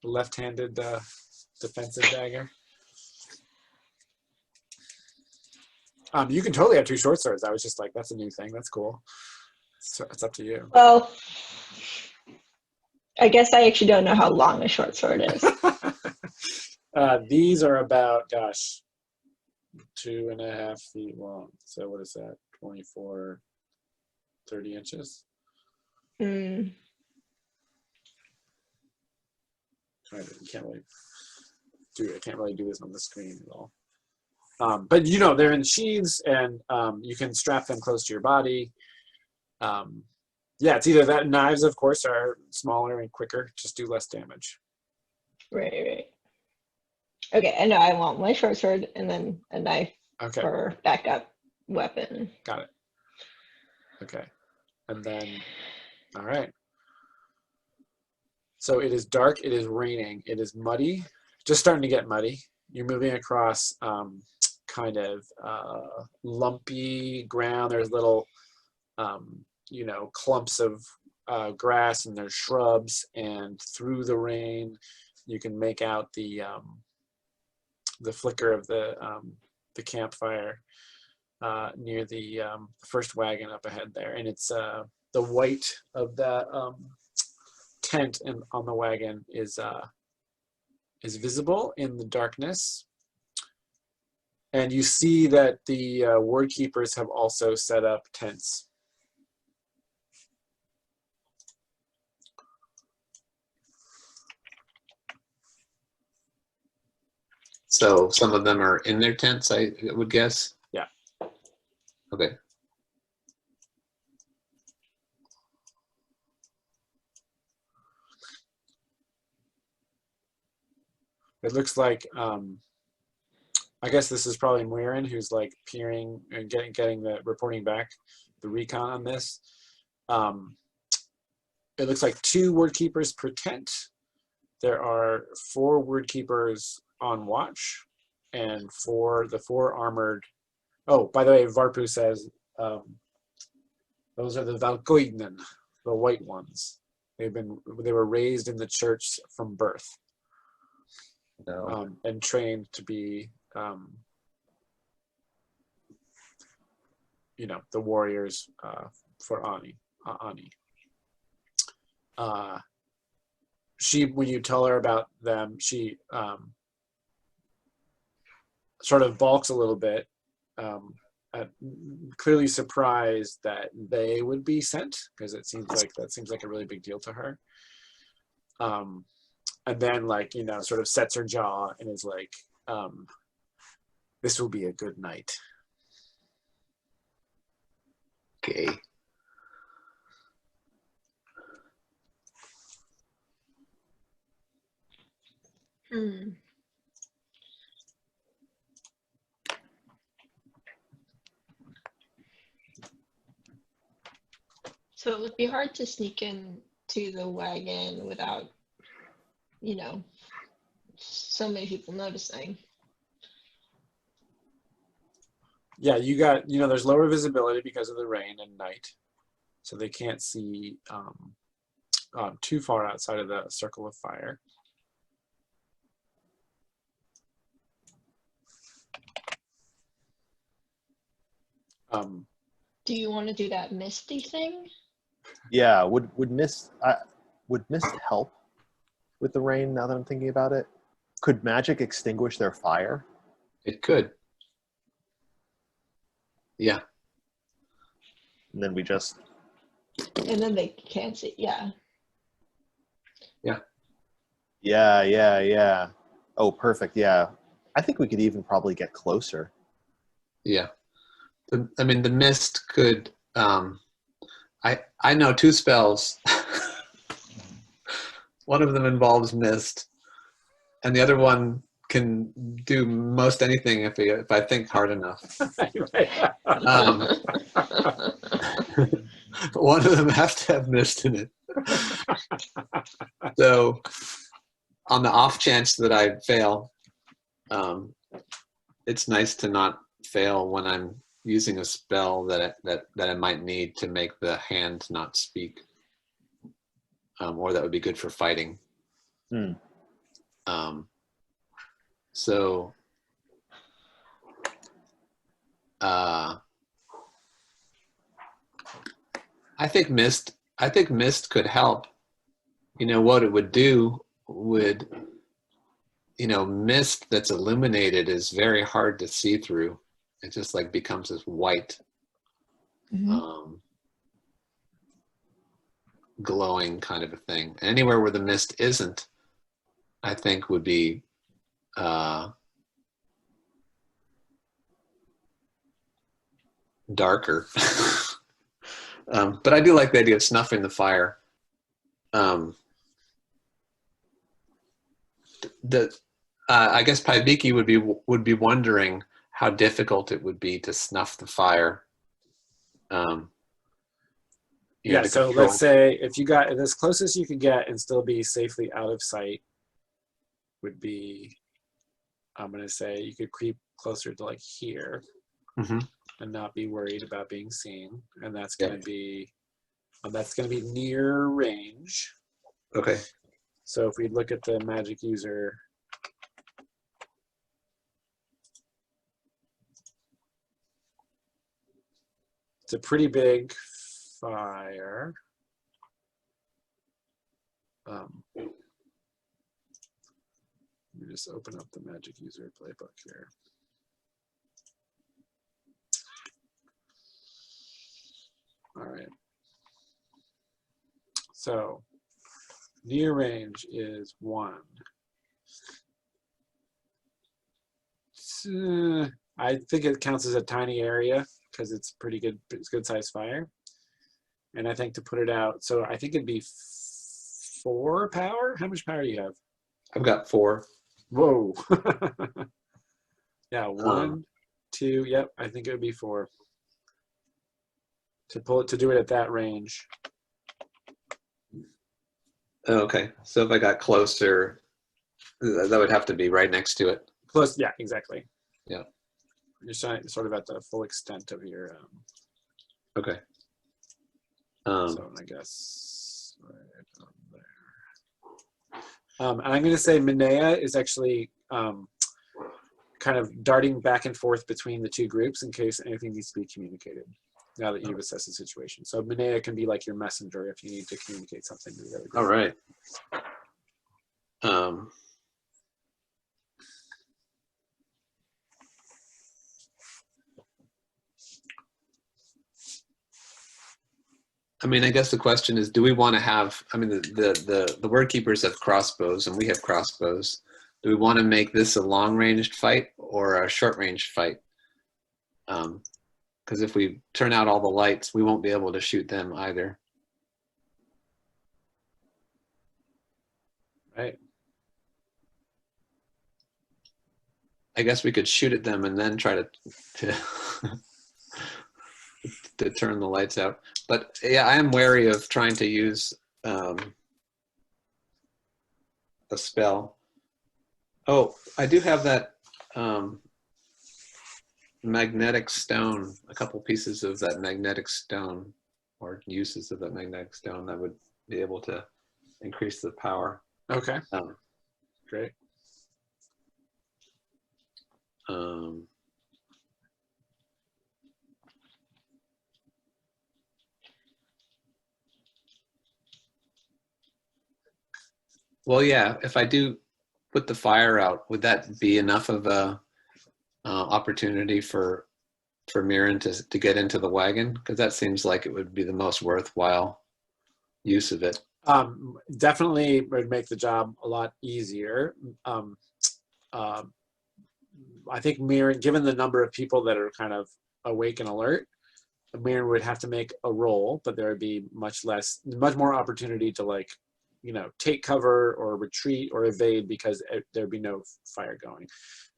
left-handed defensive dagger. You can totally have 2 short swords. I was just like, that's a new thing. That's cool. So it's up to you. Well, I guess I actually don't know how long a short sword is. These are about, gosh, 2.5 feet long. So what is that? 24, 30 inches? Hmm. I can't really do this on the screen at all. But you know, they're in sheaths, and you can strap them close to your body. Yeah, it's either that. Knives, of course, are smaller and quicker, just do less damage. Right. Okay, I know I want my short sword and then a knife Okay, for backup weapon. got it. Okay, and then, all right. So it is dark, it is raining, it is muddy, just starting to get muddy. You're moving across kind of lumpy ground. There's little, you know, clumps of grass, and there's shrubs, and through the rain, you can make out the flicker of the campfire near the first wagon up ahead there, and it's the white of that tent on the wagon is visible in the darkness, and you see that the word keepers have also set up tents. So some of them are in their tents, I would guess. Yeah. Okay. It looks like I guess this is probably Muirin who's like peering and getting the reporting back the recon on this. It looks like 2 word keepers per tent. There are 4 word keepers on watch, and the 4 armored. Oh, by the way, Varpu says those are the Valkoinen, the white ones. They were raised in the church from birth. No. And trained to be, you know, the warriors for Ani. She, when you tell her about them, she sort of balks a little bit, clearly surprised that they would be sent, because that seems like a really big deal to her. And then, like, you know, sort of sets her jaw and is like, this will be a good night. Okay. Hmm. So it would be hard to sneak in to the wagon without you know, so many people noticing. Yeah, you got, there's lower visibility because of the rain and night. So they can't see too far outside of the circle of fire. Do you want to do that misty thing? Yeah, would mist help with the rain? Now that I'm thinking about it, could magic extinguish their fire? It could. Yeah. And then we just And then they can't see. Yeah. yeah. Oh, perfect. Yeah, I think we could even probably get closer. Yeah. I mean, the mist could. I know 2 spells. One of them involves mist, and the other one can do most anything if I think hard enough. One of them has to have mist in it. So, on the off chance that I fail, it's nice to not fail when I'm using a spell that I might need to make the hand not speak, or that would be good for fighting. So I think mist could help. What it would do would, mist that's illuminated is very hard to see through. It just like becomes this white, glowing kind of a thing. And anywhere where the mist isn't, I think would be darker. But I do like the idea of snuffing the fire. I guess Paiviki would be wondering how difficult it would be to snuff the fire. Yeah, so let's say if you got as close as you could get and still be safely out of sight would be, I'm going to say you could creep closer to like here and not be worried about being seen. And that's going to be, near range. Okay. So if we look at the magic user, it's a pretty big fire. Let me just open up the magic user playbook here. All right. So near range is 1. I think it counts as a tiny area because it's pretty good. It's good size fire. And I think to put it out, so I think it'd be 4 power. How much power do you have? I've got 4. Whoa. Yeah, 1, 2. Yep, I think it would be 4 to do it at that range. Okay, so if I got closer, that would have to be right next to it. Close, yeah, exactly. Yeah. You're sort of at the full extent of your. Okay. So I guess right on there. And I'm going to say Minea is actually kind of darting back and forth between the 2 groups in case anything needs to be communicated. Now that you've assessed the situation, so Minea can be like your messenger if you need to communicate something to the other group. All right. I mean, I guess the question is, do we want to have? I mean, the word keepers have crossbows, and we have crossbows. Do we want to make this a long-ranged fight or a short-ranged fight? Because if we turn out all the lights, we won't be able to shoot them either. Right. I guess we could shoot at them and then try to to turn the lights out. But yeah, I am wary of trying to use a spell. Oh, I do have that magnetic stone, a couple pieces of that magnetic stone, or uses of that magnetic stone that would be able to increase the power. Okay. Great. Well, yeah, if I do put the fire out, would that be enough of a opportunity for Mirren to get into the wagon? Because that seems like it would be the most worthwhile use of it. Definitely would make the job a lot easier. I think Mirren, given the number of people that are kind of awake and alert, Mirren would have to make a roll, but there would be much more opportunity to, like, you know, take cover or retreat or evade because there'd be no fire going.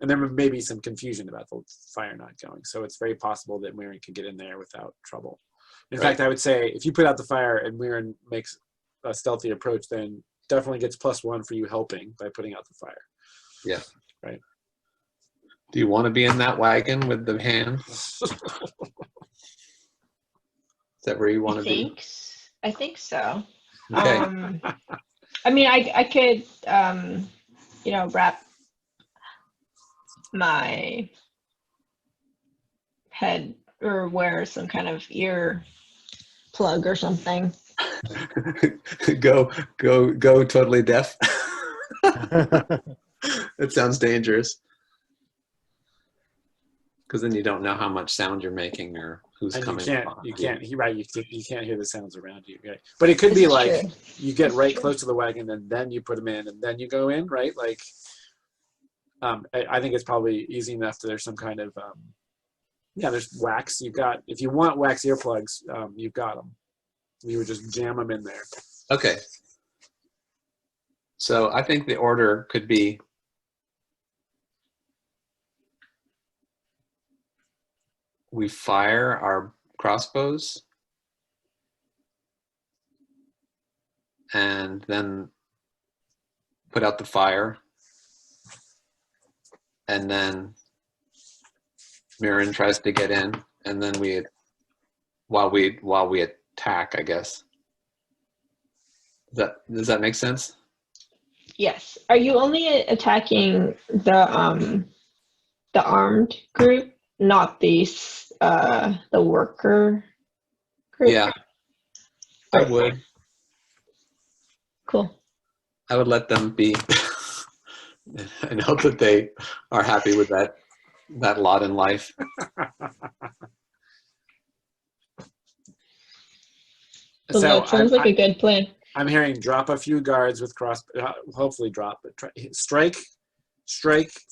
And there may be some confusion about the fire not going. So it's very possible that Mirren could get in there without trouble. In fact, I would say if you put out the fire and Mirren makes a stealthy approach, then definitely gets +1 for you helping by putting out the fire. Yeah. Right. Do you want to be in that wagon with the hand? Is that where you want to be? I think so. Okay. I mean, I could, you know, wrap my head or wear some kind of ear plug or something. go totally deaf. It sounds dangerous. Because then you don't know how much sound you're making or who's And coming. you can't hear the sounds around you. Right? But it could be like True. you get right close to the wagon and then you put them in and then you go in, right? Like, I think it's probably easy enough that there's some kind of, there's wax. You've got, if you want wax earplugs, you've got them. You would just jam them in there. Okay. So I think the order could be we fire our crossbows and then put out the fire, and then Mirren tries to get in, and then while we attack, I guess. Does that make sense? Yes. Are you only attacking the armed group, not the worker group? Yeah, I would. Cool. I would let them be and hope that they are happy with that lot in life. So that sounds like a good plan. I'm hearing drop a few guards with hopefully drop, but strike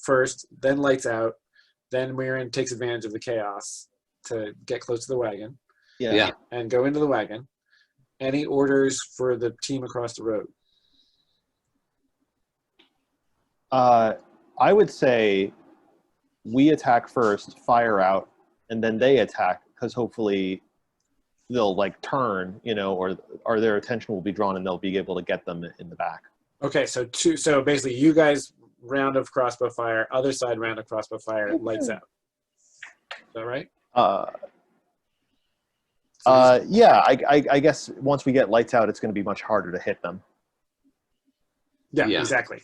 first, then lights out, then Mirren takes advantage of the chaos to get close to the wagon. Yeah. And go into the wagon. Any orders for the team across the road? I would say we attack first, fire out, and then they attack, because hopefully they'll like turn, you know, or their attention will be drawn and they'll be able to get them in the back. Okay, so basically you guys round of crossbow fire, other side round of crossbow fire, lights out. Is that right? Yeah, I guess once we get lights out, it's going to be much harder to hit them. Yeah, Yeah. exactly.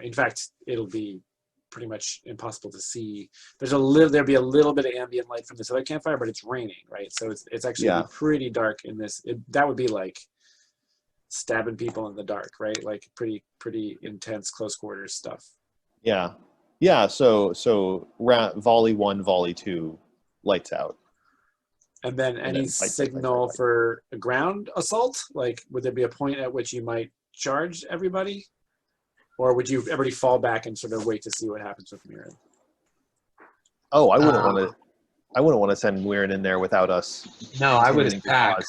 In fact, it'll be pretty much impossible to see. There'll be a little bit of ambient light from this other campfire, but it's raining, right? So it's actually pretty dark in this. That would be like stabbing people in the dark, right? Like pretty intense close quarters stuff. Yeah. So volley 1, volley 2, lights out. And then any signal for a ground assault? Like, would there be a point at which you might charge everybody? Or would you everybody fall back and sort of wait to see what happens with Mirren? Oh, I wouldn't want to send Mirren in there without us. No, I would attack.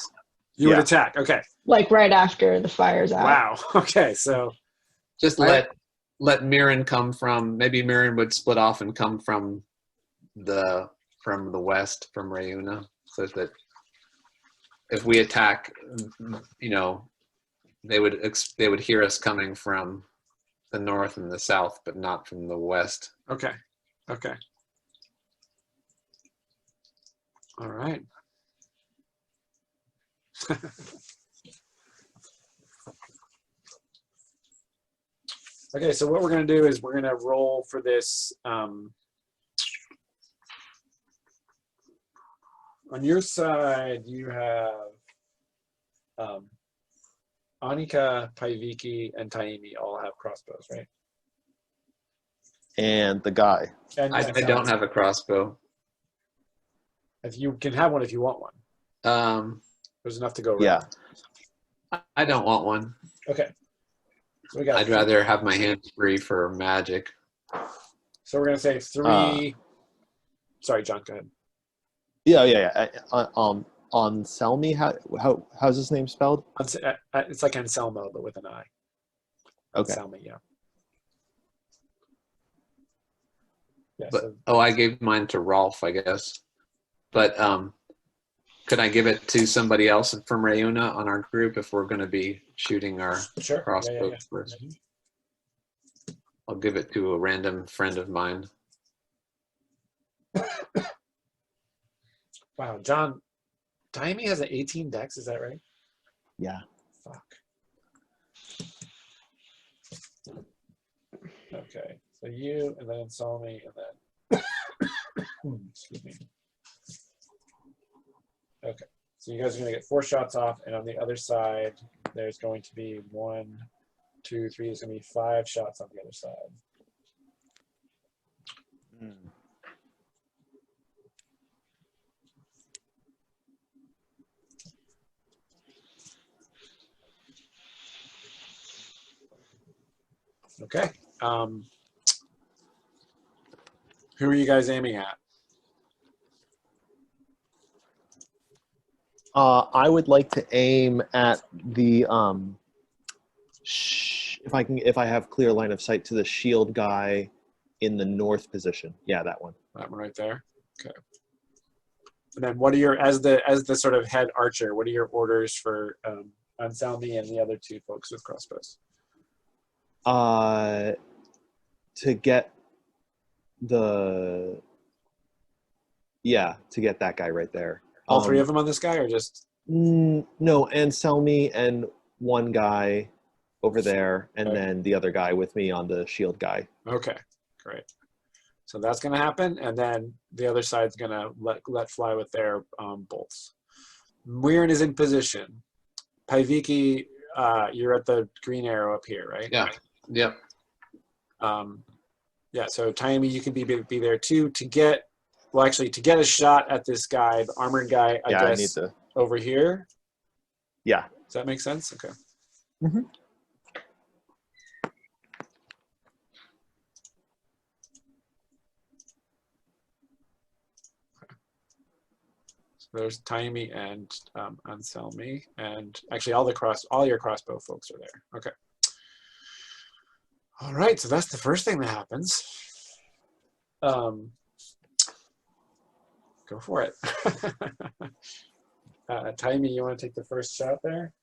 You would attack, okay. Like right after the fire's out. Wow, okay, so. Just let Mirren come from, maybe Mirren would split off and come from the west, from Rayuna, so that if we attack, you know, they would hear us coming from the north and the south, but not from the west. Okay. Okay. All right. Okay, so what we're going to do is we're going to roll for this. On your side, you have Anika, Paiviki, and Taimi all have crossbows, right? And the guy. And I don't have a crossbow. If you can have one if you want one. There's enough to go around. Yeah. I don't want one. Okay. So we got. I'd rather have my hands free for magic. So we're gonna say 3. Sorry, John. Go ahead. Yeah. Anselmi, how's his name spelled? It's like Anselmo, but with an I. Okay. Anselmi, yeah. Yeah. But I gave mine to Rolf, I guess. But could I give it to somebody else from Rayuna on our group if we're going to be shooting our sure. crossbows Yeah. first? Mhm. I'll give it to a random friend of mine. Wow, John. Taimi has an 18 dex. Is that right? Yeah. Fuck. Okay. So you, and then Anselmi, and then. Excuse me. Okay, so you guys are going to get 4 shots off, and on the other side, there's going to be 1, 2, 3. There's going to be 5 shots on the other side. Okay. Who are you guys aiming at? I would like to aim at the if I have clear line of sight to the shield guy in the north position. Yeah, that one. That one right there. Okay. And then, what are your as the sort of head archer? What are your orders for Anselmi and the other 2 folks with crossbows? To get that guy right there. All 3 of them on this guy, or just? No, Anselmi and one guy over there, and Okay. then the other guy with me on the shield guy. Okay, great. So that's going to happen, and then the other side's going to let fly with their bolts. Muirin is in position. Paiviki, you're at the green arrow up here, right? Yeah. Yep. Yeah. So Taimi, you can be there too to get a shot at this guy, the armored guy. I I need guess to. over here. Yeah. Does that make sense? Okay. Mm-hmm. There's Taimi and Anselmi, and actually all your crossbow folks are there. Okay. All right, so that's the first thing that happens. Go for it. Taimi, you want to take the first shot there?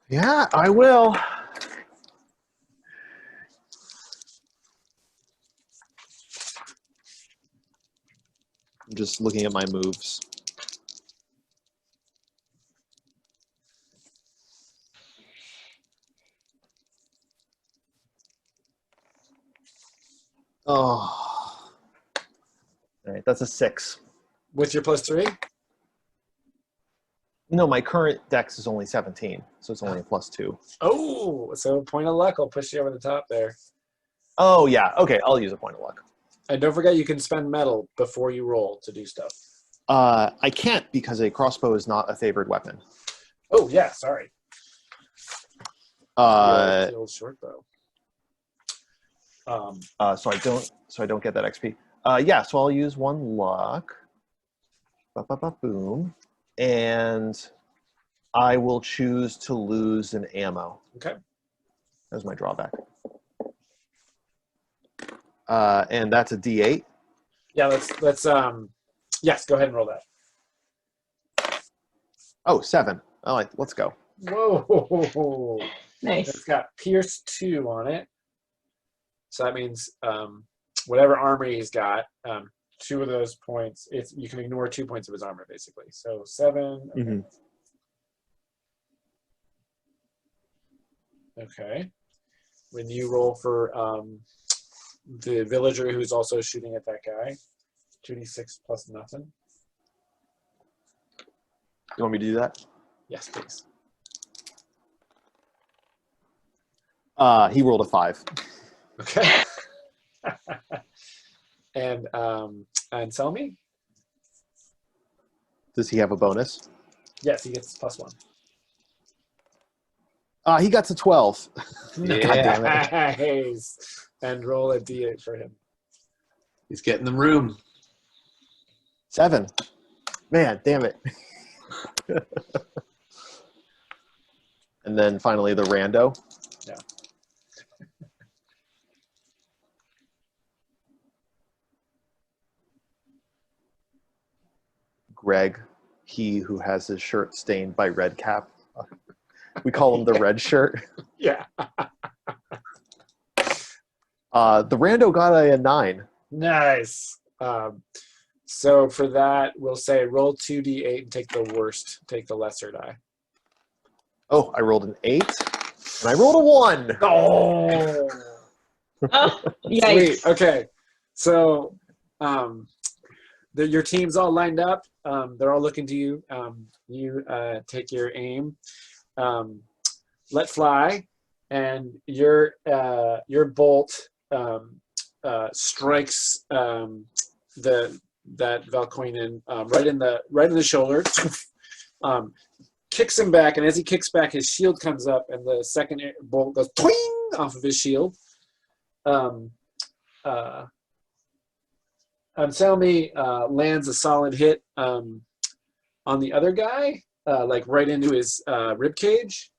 Yeah, I will. I'm just looking at my moves. Oh. All right, that's a 6. With your +3? No, my current dex is only 17, so it's only a +2. Oh, so point of luck. I'll push you over the top there. Oh, yeah. Okay, I'll use a point of luck. And don't forget, you can spend metal before you roll to do stuff. I can't because a crossbow is not a favored weapon. Oh, yeah, sorry. The old short bow. So I don't get that XP. Yeah, so I'll use 1 luck. Boom. And I will choose to lose an ammo. Okay. That's my drawback. And that's a D8. Yeah, let's yes, go ahead and roll that. Oh, 7. Let's go. Whoa. Nice. It's got Pierce 2 on it. So that means whatever armor he's got, 2 of those points, you can ignore 2 points of his armor, basically. So 7. Okay. Okay. When you roll for the villager who's also shooting at that guy, 2d6 plus nothing. You want me to do that? Yes, please. He rolled a 5. Okay. And tell me. Does he have a bonus? Yes, he gets +1. He got to 12. Yeah. God damn it. Nice. And roll a d8 for him. He's getting the room. 7. Man, damn it. And then finally the rando. Yeah. Greg, he who has his shirt stained by red cap. We call him the red shirt. Yeah. The rando got a 9. Nice. So for that, we'll say roll 2d8 and take the worst, take the lesser die. Oh, I rolled an 8. And I rolled a 1. Oh. Oh, Sweet. yikes. Okay. So your team's all lined up. They're all looking to you. You take your aim. Let fly, and your bolt strikes that Valkoinen right in the shoulder. Kicks him back, and as he kicks back, his shield comes up, and the second bolt goes twing off of his shield. Anselmi lands a solid hit on the other guy, like right into his rib cage.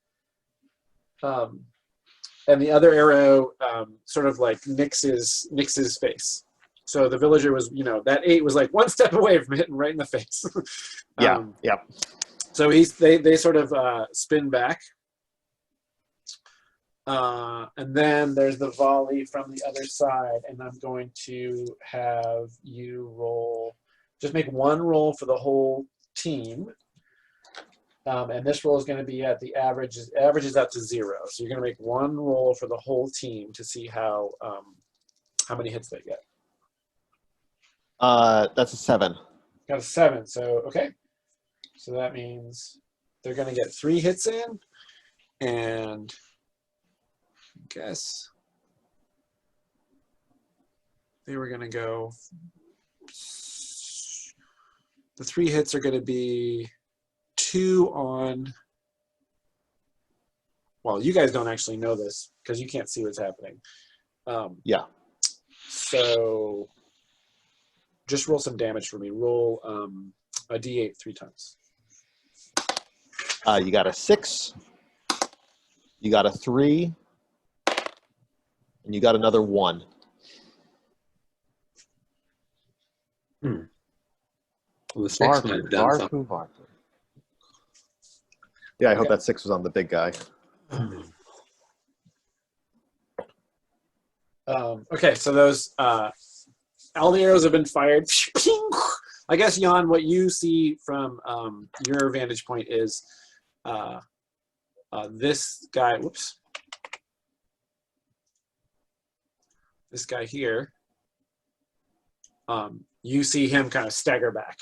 And the other arrow sort of like nicks his face. So the villager was, that 8 was like one step away from hitting right in the face. Yeah. So they sort of spin back. And then there's the volley from the other side, and I'm going to have you just make one roll for the whole team. And this roll is going to be at the average is out to 0. So you're going to make one roll for the whole team to see how many hits they get. That's a 7. Got a 7. So okay. So that means they're going to get 3 hits in, and I guess they were going to go. The 3 hits are going to be 2 on. Well, you guys don't actually know this because you can't see what's happening. Yeah. So just roll some damage for me. Roll a d8 3 times. You got a 6. You got a 3. And you got another 1. Well, the 6 might have done something. Yeah, I hope that 6 was on the big guy. Okay, so those all the arrows have been fired. I guess, Jan, what you see from your vantage point is this guy. Whoops. This guy here. You see him kind of stagger back,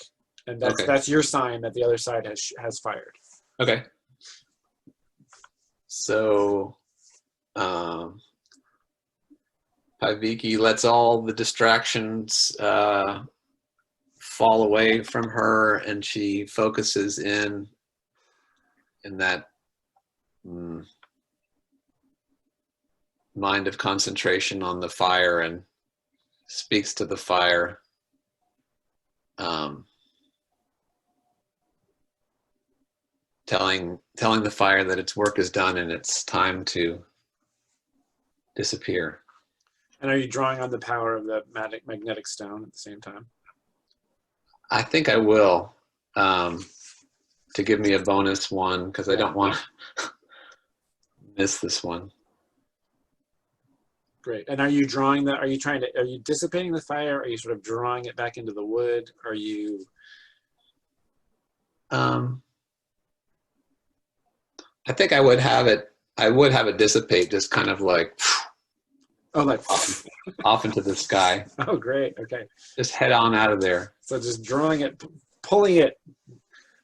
and that's your sign that the other side has fired. Okay. So, Paviki lets all the distractions fall away from her, and she focuses in that mind of concentration on the fire and speaks to the fire. Telling the fire that its work is done and it's time to disappear. And are you drawing on the power of the magnetic stone at the same time? I think I will, to give me a bonus 1, because I don't want to Missed this one. Great. And are you drawing the? Are you dissipating the fire? Are you sort of drawing it back into the wood? Are you? I think I would have it. I would have it dissipate, just kind of like Oh, like. off into the sky. Oh, great. Okay. Just head on out of there. So just drawing it, pulling it.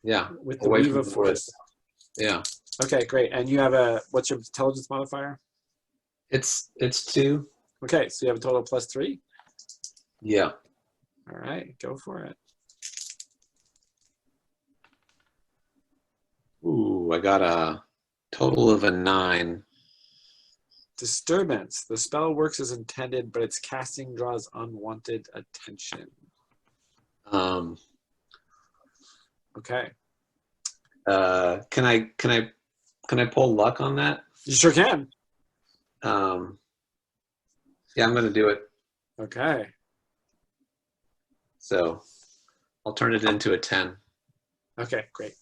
Yeah. With the Away weave from of the wood. force. Yeah. Okay, great. And you have what's your intelligence modifier? It's 2. Okay, so you have a total of +3. Yeah. All right, go for it. Ooh, I got a total of a 9. Disturbance. The spell works as intended, but its casting draws unwanted attention. Okay. Can I pull luck on that? You sure can. Yeah, I'm gonna do it. Okay. So I'll turn it into a 10. Okay, great.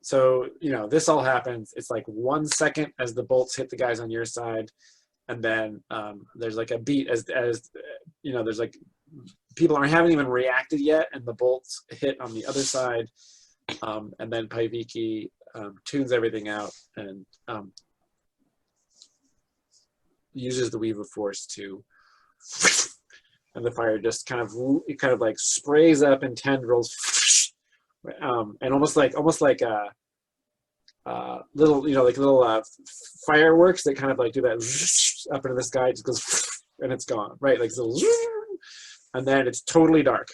So, this all happens. It's like 1 second as the bolts hit the guys on your side. And then there's like a beat as there's like people haven't even reacted yet. And the bolts hit on the other side. And then Paiviki tunes everything out and uses the weave of force to, and the fire just kind of like sprays up in tendrils, and almost like a little little fireworks that kind of like do that up into the sky, just goes and it's gone, right? Like so, and then it's totally dark.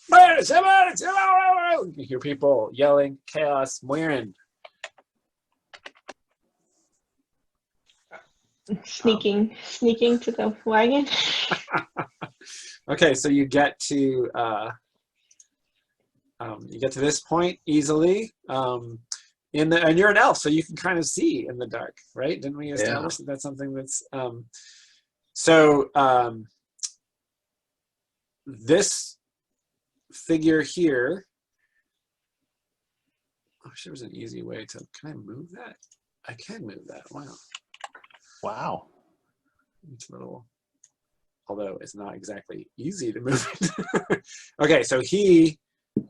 You hear people yelling, chaos. Moirin. Sneaking to the wagon. Okay, so you get to this point easily. And you're an elf, so you can kind of see in the dark, right? Didn't we establish that that's something that's this figure here. I wish there was an easy way to. Can I move that? I can move that. Wow. Wow. It's a little, although it's not exactly easy to move it. Okay, so he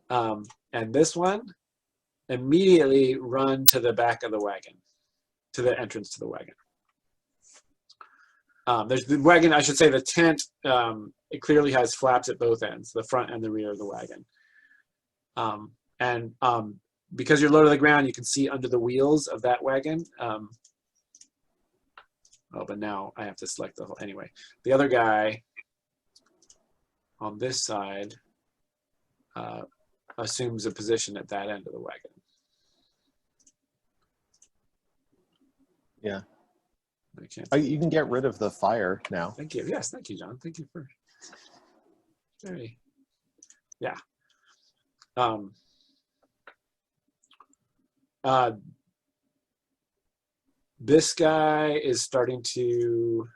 and this one immediately run to the back of the wagon, to the entrance to the wagon. There's the wagon, I should say the tent, it clearly has flaps at both ends, the front and the rear of the wagon. Because you're low to the ground, you can see under the wheels of that wagon. But now I have to select the whole, anyway. The other guy on this side assumes a position at that end of the wagon. Yeah. I can't. You can get rid of the fire now. Thank you. Yes, thank you, John. Thank you for very. Yeah. This guy is starting to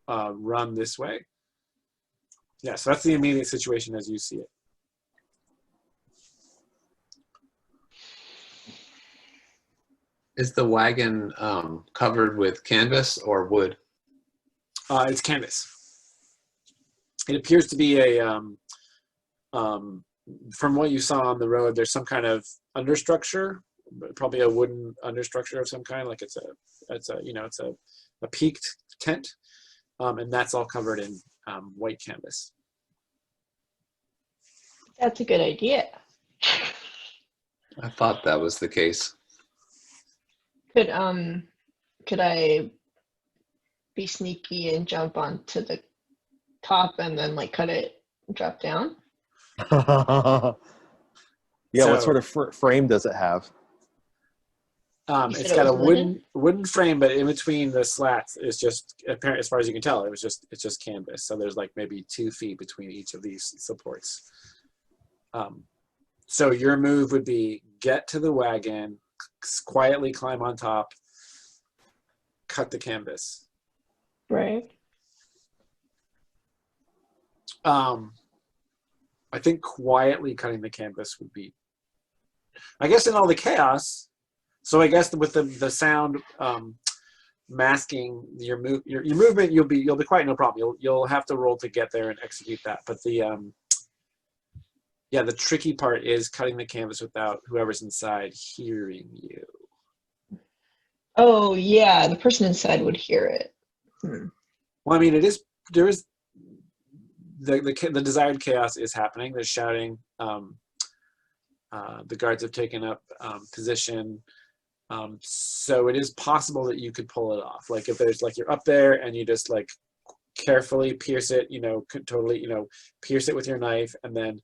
run this way. Yeah, so that's the immediate situation as you see it. Is the wagon covered with canvas or wood? It's canvas. It appears to be a, from what you saw on the road, there's some kind of understructure, probably a wooden understructure of some kind, like it's a peaked tent, and that's all covered in white canvas. That's a good idea. I thought that was the case. Could I be sneaky and jump onto the top and then like cut it and drop down? Yeah, what sort of frame does it have? It's got a wooden frame, but in between the slats is just apparent, as far as you can tell, it's just canvas. So there's like maybe 2 feet between each of these supports. So your move would be get to the wagon, quietly climb on top, cut the canvas. Right. I think quietly cutting the canvas would be I guess in all the chaos. So I guess with the sound masking your movement, you'll be quiet, no problem. You'll have to roll to get there and execute that. But the tricky part is cutting the canvas without whoever's inside hearing you. Oh yeah, the person inside would hear it. Well, I mean, there is the desired chaos is happening. There's shouting. The guards have taken up position. So it is possible that you could pull it off. Like if there's like you're up there and you just like carefully pierce it, totally, pierce it with your knife and then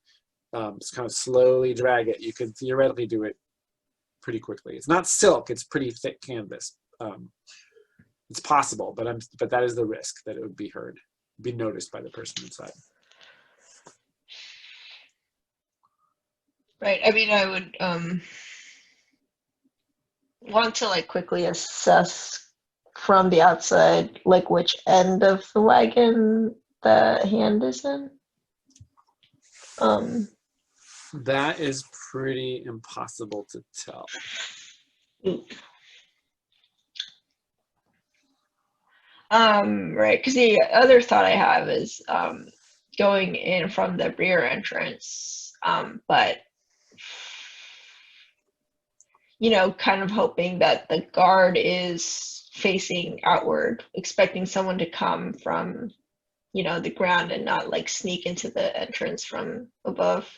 just kind of slowly drag it. You could theoretically do it pretty quickly. It's not silk; it's pretty thick canvas. It's possible, but that is the risk that it would be heard, be noticed by the person inside. Right. I mean, I would want to like quickly assess from the outside, like which end of the wagon the hand is in. That is pretty impossible to tell. Right, because the other thought I have is going in from the rear entrance, but kind of hoping that the guard is facing outward, expecting someone to come from, the ground and not like sneak into the entrance from above.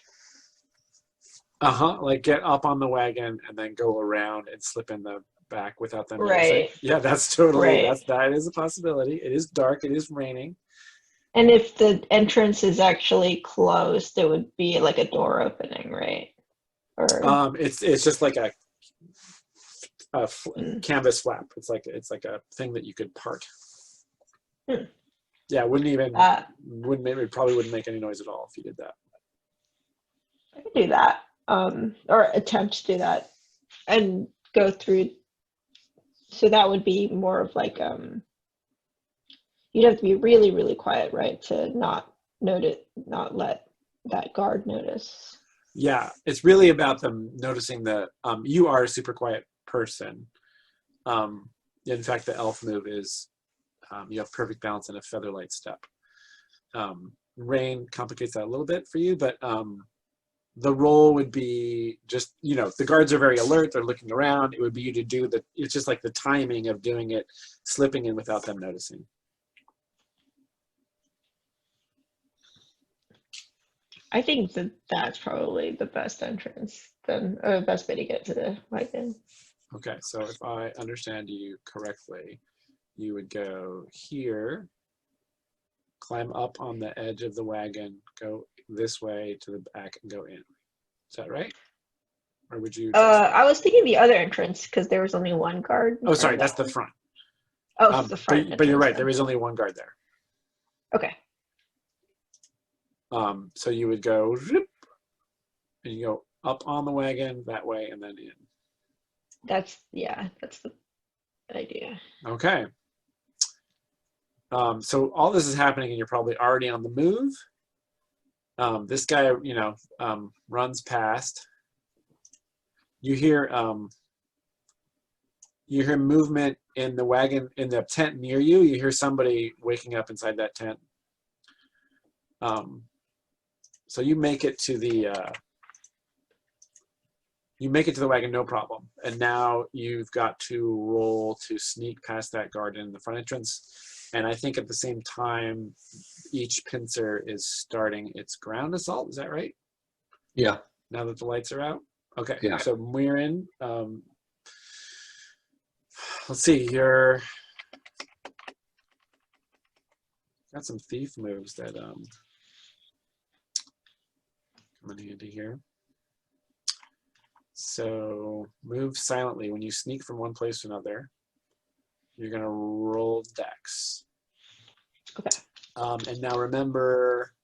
Like get up on the wagon and then go around and slip in the back without them noticing. Right. Yeah, that's totally Right. that is a possibility. It is dark, it is raining. And if the entrance is actually closed, it would be like a door opening, right? Or It's just like a canvas flap. It's like a thing that you could part. Yeah, it probably wouldn't make any noise at all if you did that. I could do that, or attempt to do that, and go through. So that would be more of like you'd have to be really, really quiet, right, to not let that guard notice. Yeah, it's really about them noticing that you are a super quiet person. In fact, the elf move is you have perfect balance and a featherlight step. Rain complicates that a little bit for you, but the role would be just, the guards are very alert, they're looking around. It would be you to do it's just like the timing of doing it, slipping in without them noticing. I think that's probably the best entrance then, or the best way to get to the wagon. Okay, so if I understand you correctly, you would go here, climb up on the edge of the wagon, go this way to the back and go in. Is that right? Or would you? I was thinking the other entrance because there was only one guard. Oh, sorry, that's the front. Oh, the front. But you're right. There is only one guard there. Okay. So you would go, and you go up on the wagon that way and then in. That's the idea. Okay. So all this is happening and you're probably already on the move. This guy, runs past. You hear movement in the wagon, in the tent near you. You hear somebody waking up inside that tent. So you make it to the wagon, no problem. And now you've got to roll to sneak past that guard in the front entrance. And I think at the same time, each pincer is starting its ground assault. Is that right? Yeah. Now that the lights are out? Okay. Yeah. So Muirin, let's see, you're got some thief moves that come in handy here. So move silently. When you sneak from one place to another, you're gonna roll dex. Okay. And now remember,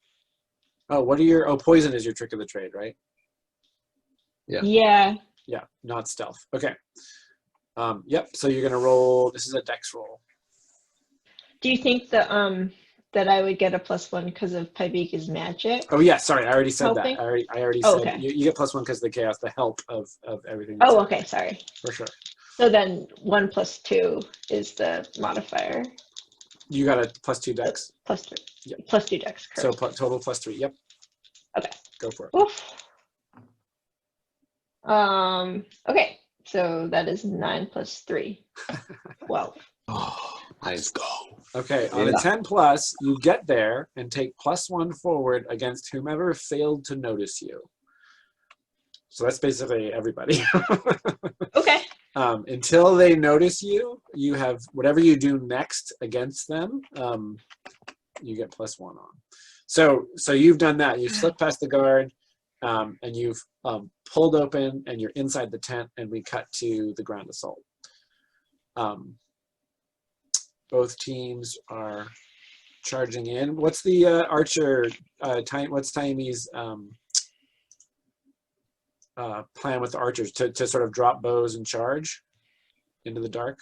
poison is your trick of the trade, right? Yeah. Yeah, not stealth. Okay. Yep. So you're gonna roll. This is a dex roll. Do you think the that I would get a +1 because of Pybeka's magic. Oh yeah, sorry, I already said Helping? that. I already Oh, said okay. you get +1 because of the chaos, the help of everything. you Oh, said. okay, sorry. For sure. So then 1 + 2 is the modifier. You got a +2 dex. +3. Yep. +2 dex, So correct. total +3. Yep. Okay. Go for it. Oof. Okay, so that is 9 + 3. 12. Oh, let's go. Okay, on a Yeah. 10 plus, you get there and take +1 forward against whomever failed to notice you. So that's basically everybody. Okay. Until they notice you, you have whatever you do next against them, you get +1 on. So you've done that. You've slipped past the guard, and you've pulled open, and you're inside the tent, and we cut to the ground assault. Both teams are charging in. What's the archer time? What's Taimi's plan with the archers to sort of drop bows and charge into the dark?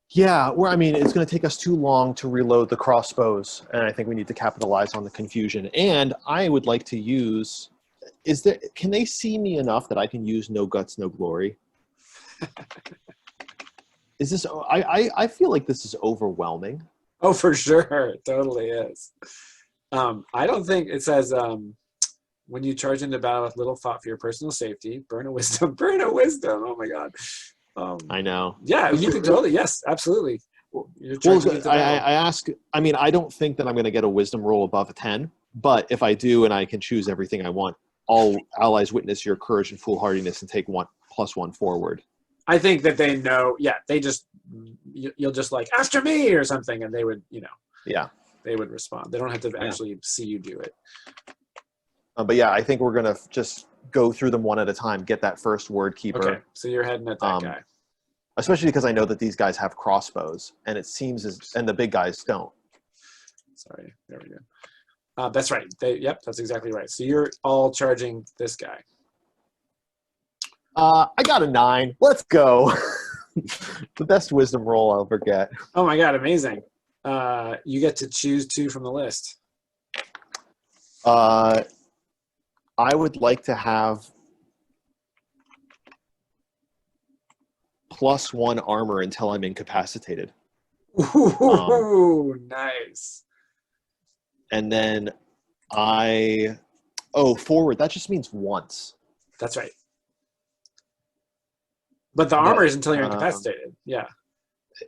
Yeah, I mean, it's going to take us too long to reload the crossbows, and I think we need to capitalize on the confusion. And I would like to use. Can they see me enough that I can use no guts, no glory? Is this? I feel like this is overwhelming. Oh, for sure, it totally is. I don't think it says when you charge into battle with little thought for your personal safety, burn a wisdom. Burn a wisdom. Oh my god. I know. Yeah, you can totally. Yes, absolutely. You're charging into I battle. ask. I mean, I don't think that I'm going to get a wisdom roll above a 10, but if I do, and I can choose everything I want, all allies witness your courage and foolhardiness and take +1 forward. I think that they know. Yeah, they just you'll just like after me or something, and they would Yeah. they would respond. They don't have to actually see you do it. But yeah, I think we're going to just go through them one at a time, get that first word keeper. Okay, so you're heading at that guy. Especially because I know that these guys have crossbows, and it seems and the big guys don't. Sorry, there we go. That's right. Yep, that's exactly right. So you're all charging this guy. I got a 9. Let's go. The best wisdom roll I'll ever get. Oh my god, amazing. You get to choose 2 from the list. I would like to have +1 armor until I'm incapacitated. Ooh, nice. And then forward, that just means once. That's right. But the armor is until you're incapacitated. Yeah.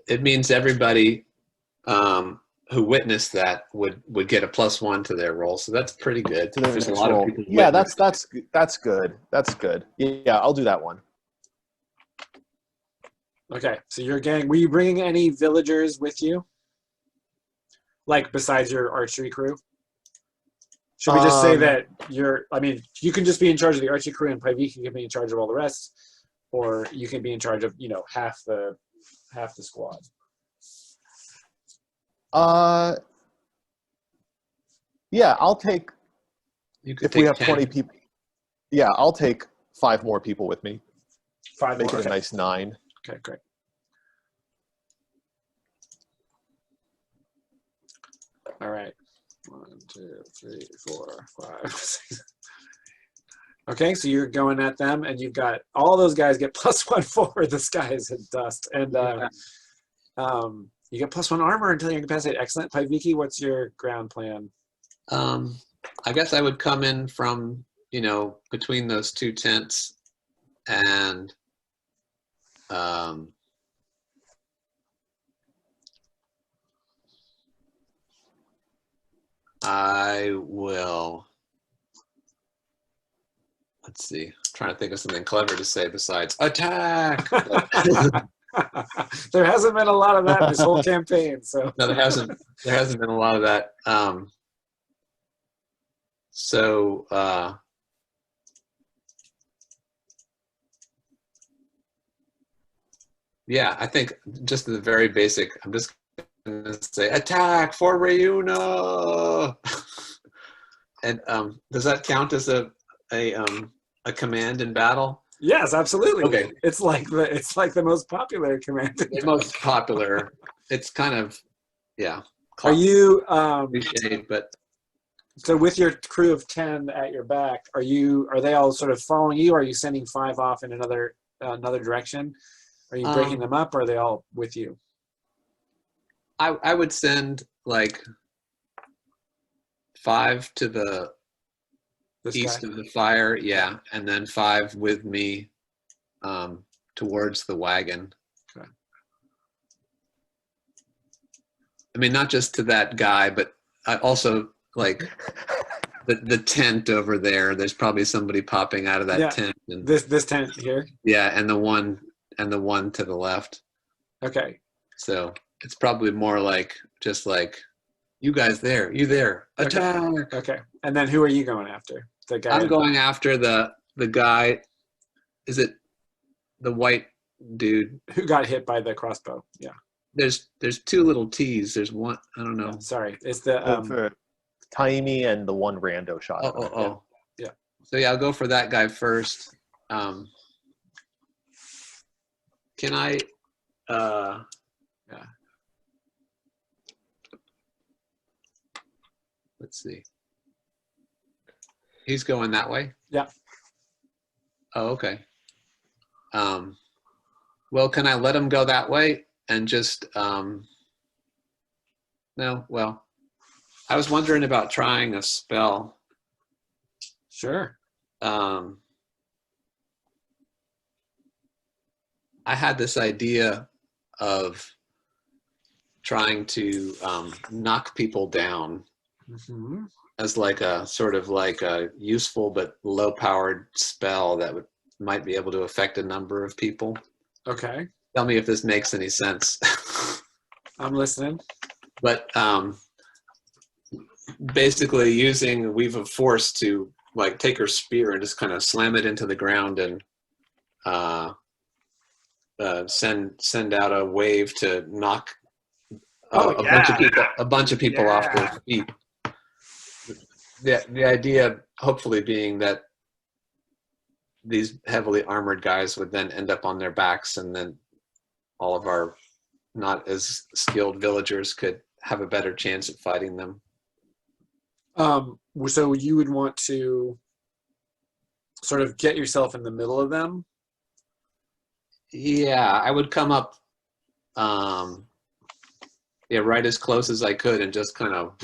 It means everybody who witnessed that would get a +1 to their roll, so that's pretty good. To their There's a next lot roll. of people. Yeah, that's good. That's good. Yeah, I'll do that one. Okay, so your gang, were you bringing any villagers with you? Like, besides your archery crew? Should we just say that you can just be in charge of the archery crew and Pybeka can be in charge of all the rest, or you can be in charge of, half the squad. Yeah, I'll take, You could if we take have 10. 20 people, yeah, I'll take 5 more people with me. 5 Make more. it a nice 9. Okay, great. All right. 1, 2, 3, 4, 5, 6. Okay, so you're going at them, and you've got all those guys get +1 forward. The sky is in dust, and you get +1 armor until you're incapacitated. Excellent, Pybeka. What's your ground plan? I guess I would come in from between those 2 tents, and I will. Let's see. I'm trying to think of something clever to say besides attack. There hasn't been a lot of that this whole campaign, so No, there hasn't been a lot of that. Yeah, I think just the very basic. I'm just going to say attack for Reuna. And does that count as a command in battle? yes, absolutely. Okay. It's like the most popular command. The most popular. It's kind of Are you cliche, but so with your crew of 10 at your back? Are they all sort of following you? Or are you sending 5 off in another direction? Are you breaking them up? Or are they all with you? I would send like 5 to the east of the fire, yeah, and then 5 with me towards the wagon. Okay. I mean, not just to that guy, but I also like the tent over there. There's probably somebody popping out of that tent. And, this tent here. Yeah, and the one to the left. Okay. So it's probably more like just like, you guys there, you there, attack. Okay. And then who are you going after? The guy. I'm going after the guy. Is it the white dude who got hit by the crossbow? Yeah. There's 2 little T's. There's one. I don't know. Yeah, sorry, it's the Taimi and the one rando shot. Oh. Yeah. So yeah, I'll go for that guy first. Can I? Yeah. Let's see. He's going that way? Yeah. Oh, okay. Well, can I let him go that way and just, no, well, I was wondering about trying a spell. Sure. I had this idea of trying to knock people down. Mm-hmm. As like a sort of like a useful but low-powered spell that might be able to affect a number of people. Okay. Tell me if this makes any sense. I'm listening. But basically using Weave of Force to like take her spear and just kind of slam it into the ground and send out a wave to knock a bunch of people off their feet. The idea hopefully being that these heavily armored guys would then end up on their backs, and then all of our not as skilled villagers could have a better chance at fighting them. So you would want to sort of get yourself in the middle of them? Yeah, I would come up right as close as I could and just kind of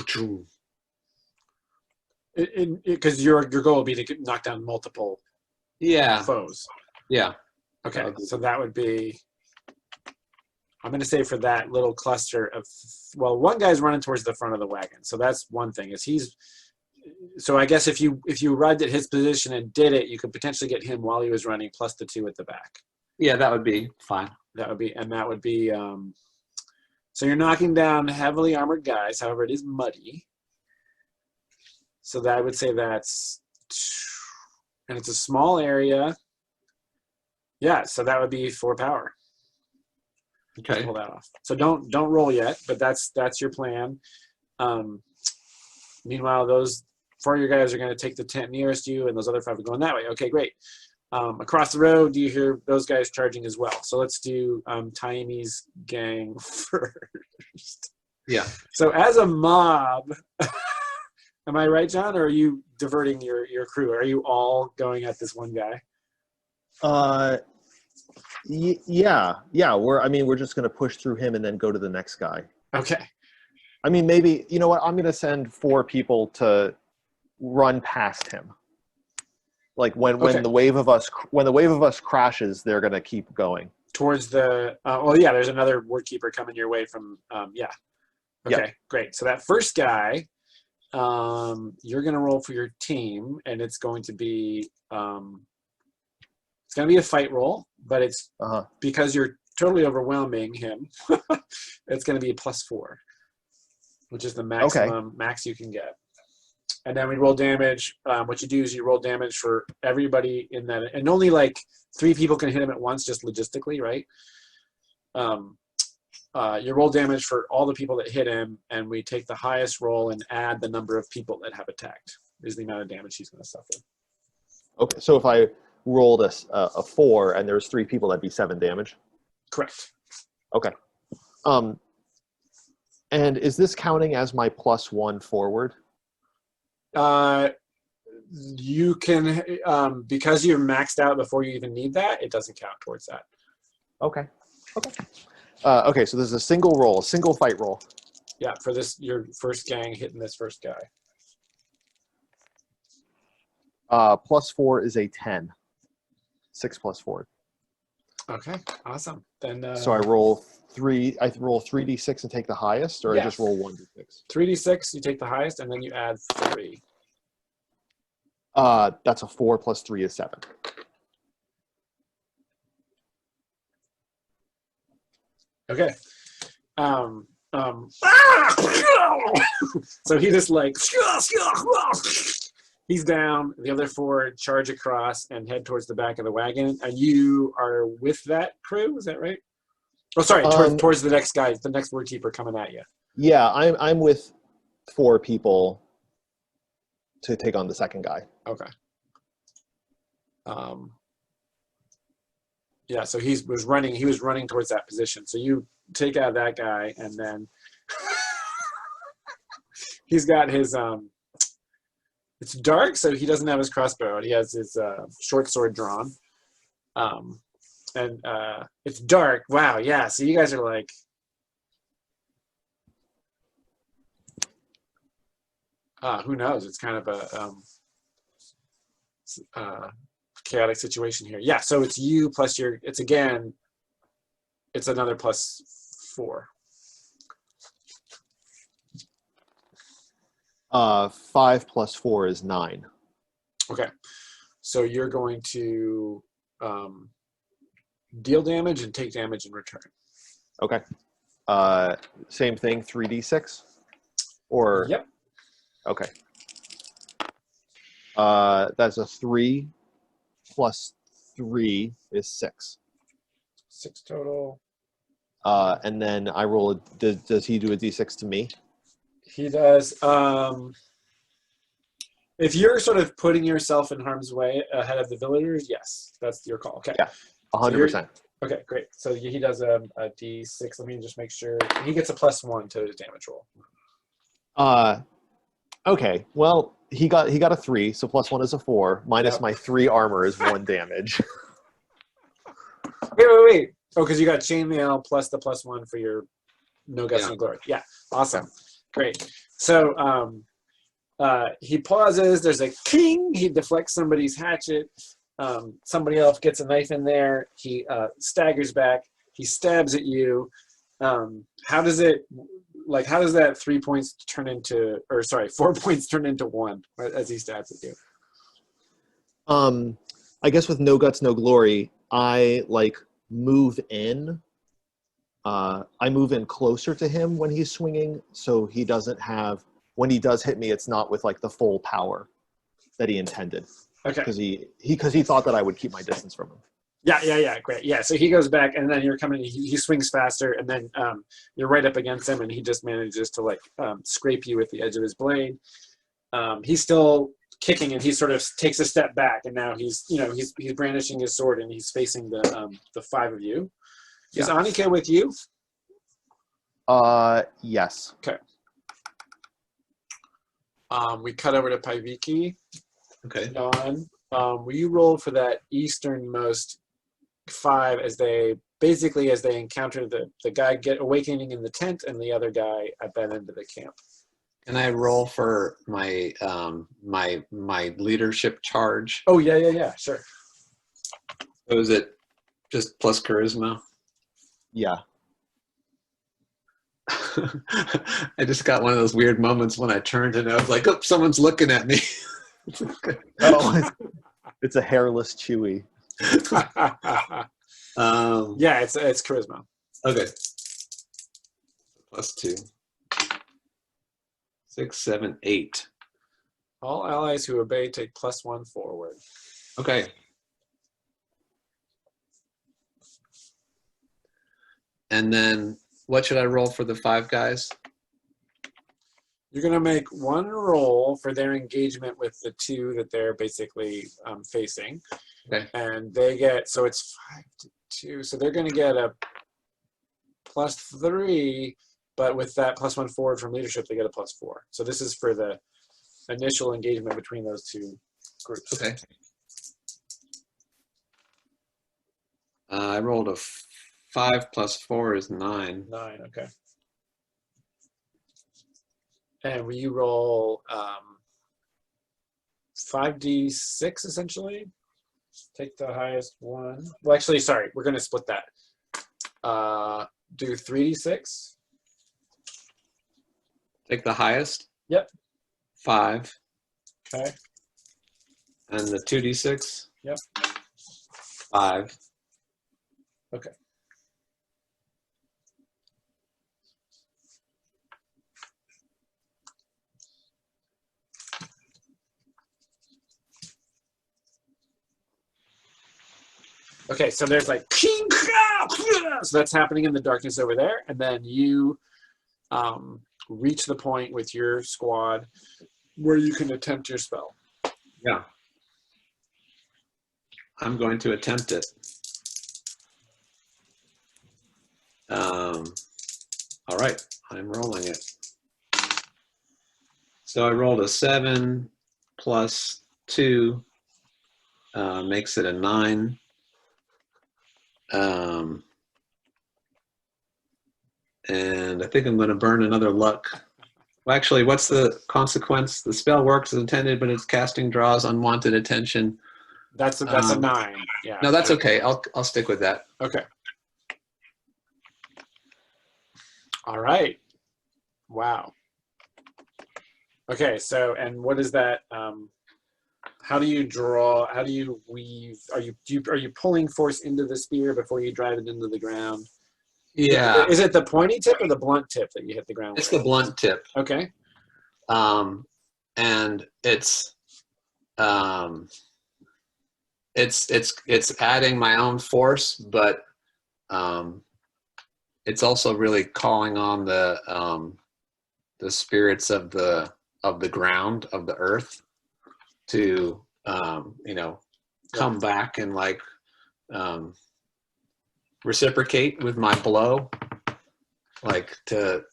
because your goal would be to knock down multiple foes. Yeah. Okay, so that would be, I'm going to say for that little cluster of, well, one guy's running towards the front of the wagon, so that's one thing. So I guess if you arrived at his position and did it, you could potentially get him while he was running, plus the 2 at the back. Yeah, that would be fine. That would be, so you're knocking down heavily armored guys. However, it is muddy. So that I would say that's, and it's a small area. Yeah, so that would be 4 power. Okay. Pull that off. So don't roll yet, but that's your plan. Meanwhile, those 4 of your guys are going to take the tent nearest you, and those other 5 are going that way. Okay, great. Across the road, do you hear those guys charging as well? So let's do Taimi's gang first. Yeah. So as a mob, am I right, John, or are you diverting your crew? Are you all going at this one guy? Yeah. We're just going to push through him and then go to the next guy. Okay. I mean, maybe, you know what? I'm going to send 4 people to run past him. Like when the wave of us crashes, they're going to keep going towards the. There's another word keeper coming your way from. Okay, great. So that first guy, you're going to roll for your team, and it's going to be a fight roll, but it's because you're totally overwhelming him. It's going to be a +4, which is the maximum max you can get. And then we roll damage. What you do is you roll damage for everybody in that, and only like 3 people can hit him at once, just logistically, right? You roll damage for all the people that hit him, and we take the highest roll and add the number of people that have attacked. Is the amount of damage he's going to suffer. Okay, so if I rolled a 4 and there's 3 people, that'd be 7 damage? Correct. Okay. And is this counting as my +1 forward? You can, because you're maxed out before you even need that, it doesn't count towards that. Okay. Okay, so this is a single roll, a single fight roll. Yeah, for this, your first gang hitting this first guy. +4 is a 10. 6 + 4. Okay, awesome. Then So I roll 3d6 and take the highest, or I just roll 1d6? 3d6, you take the highest, and then you add 3. That's a 4 + 3 is 7. Okay. So he just like he's down. The other 4 charge across and head towards the back of the wagon, and you are with that crew. Is that right? Oh, sorry. Towards the next guy, the next word keeper coming at you. Yeah, I'm with 4 people to take on the second guy. Okay. Yeah, so he was running towards that position. So you take out that guy, and then he's got his it's dark, so he doesn't have his crossbow. He has his short sword drawn. And it's dark. Wow, yeah. So you guys are like who knows? It's kind of a chaotic situation here. Yeah, so it's you plus it's another +4. 5 + 4 is 9. Okay, so you're going to deal damage and take damage in return. Okay. Same thing, 3d6? Or Yep. Okay. That's a 3 + 3 is 6. 6 total. And then I roll. Does he do a d6 to me? He does. If you're sort of putting yourself in harm's way ahead of the villagers, yes, that's your call. Okay. Yeah, 100%. Okay, great. So he does a d6. Let me just make sure. He gets a +1 to his damage roll. Okay. Well, he got a 3, so +1 is a 4. Minus my 3 armor is 1 damage. Wait. Oh, because you got chainmail plus the +1 for your no guts no glory. Yeah, awesome. Great. So he pauses. There's a king. He deflects somebody's hatchet. Somebody else gets a knife in there. He staggers back. He stabs at you. How does that 3 points turn into, or sorry, 4 points turn into 1 as he stabs at you? I guess with no guts, no glory, I move in. I move in closer to him when he's swinging, so he doesn't have. When he does hit me, it's not with the full power that he intended. Okay. Because he thought that I would keep my distance from him. Yeah, great. Yeah, so he goes back, and then you're coming. He swings faster, and then you're right up against him, and he just manages to scrape you with the edge of his blade. He's still kicking, and he sort of takes a step back, and now he's brandishing his sword, and he's facing the 5 of you. Is Annika with you? Yes. Okay. We cut over to Paiviki. Okay. Don, will you roll for that easternmost 5 as they encounter the guy awakening in the tent and the other guy at that end of the camp? Can I roll for my my leadership charge? Oh yeah, sure. So is it just plus charisma? Yeah. I just got one of those weird moments when I turned and I was like, "Oh, someone's looking at me." Oh, it's a hairless Chewy. Yeah, it's charisma. Okay. +2. 6, 7, 8. All allies who obey take +1 forward. Okay. And then what should I roll for the 5 guys? You're going to make 1 roll for their engagement with the 2 that they're basically facing. Okay. And they get, so it's 5 to 2. So they're going to get a +3 but with that +1 forward from leadership, they get a +4. So this is for the initial engagement between those two groups. Okay. I rolled a 5 + 4 is 9. 9, okay. And will you roll 5d6 essentially? Take the highest one. Well, actually, sorry, we're going to split that. Do 3d6. Take the highest. Yep. 5. Okay. And the 2d6. Yep. 5. Okay. Okay, so there's like, so that's happening in the darkness over there, and then you reach the point with your squad where you can attempt your spell. Yeah. I'm going to attempt it. All right, I'm rolling it. So I rolled a 7 plus 2 makes it a 9. And I think I'm going to burn another luck. Well, actually, what's the consequence? The spell works as intended, but its casting draws unwanted attention. That's a 9. Yeah. No, that's okay. I'll stick with that. Okay. All right. Wow. Okay, so and what is that? How do you draw? How do you weave? Are you pulling force into the spear before you drive it into the ground? Yeah. Is it the pointy tip or the blunt tip that you hit the ground It's with? the blunt tip. Okay. And it's adding my own force, but it's also really calling on the spirits of the ground, of the earth, to come back and like reciprocate with my blow, like to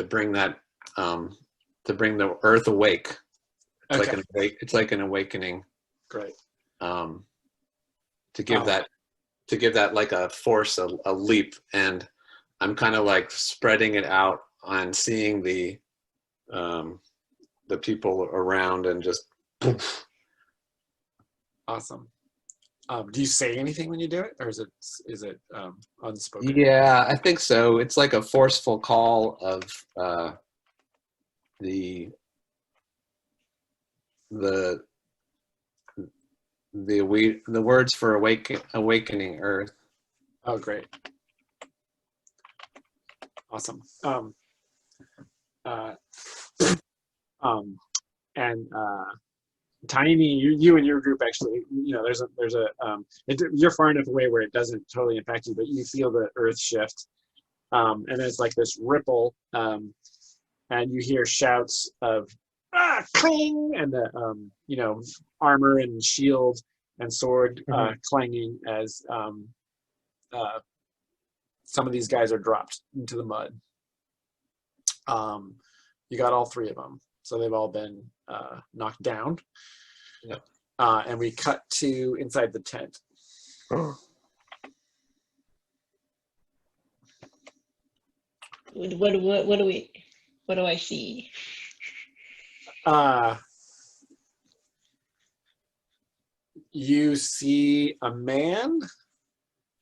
bring that to bring the earth awake. It's Okay. it's like an awakening. Great. To give that like a force, a leap, and I'm kind of like spreading it out and seeing the people around and just poof. Awesome. Do you say anything when you do it, or is it unspoken? Yeah, I think so. It's like a forceful call of the words for awakening earth. Oh, great. Awesome. And Tiny, you and your group actually, you're far enough away where it doesn't totally impact you, but you feel the earth shift, and it's like this ripple, and you hear shouts of cling, and the armor and shield and sword clanging as some of these guys are dropped into the mud. You got all 3 of them, so they've all been knocked down. Yep. And we cut to inside the tent. What do I see? You see a man.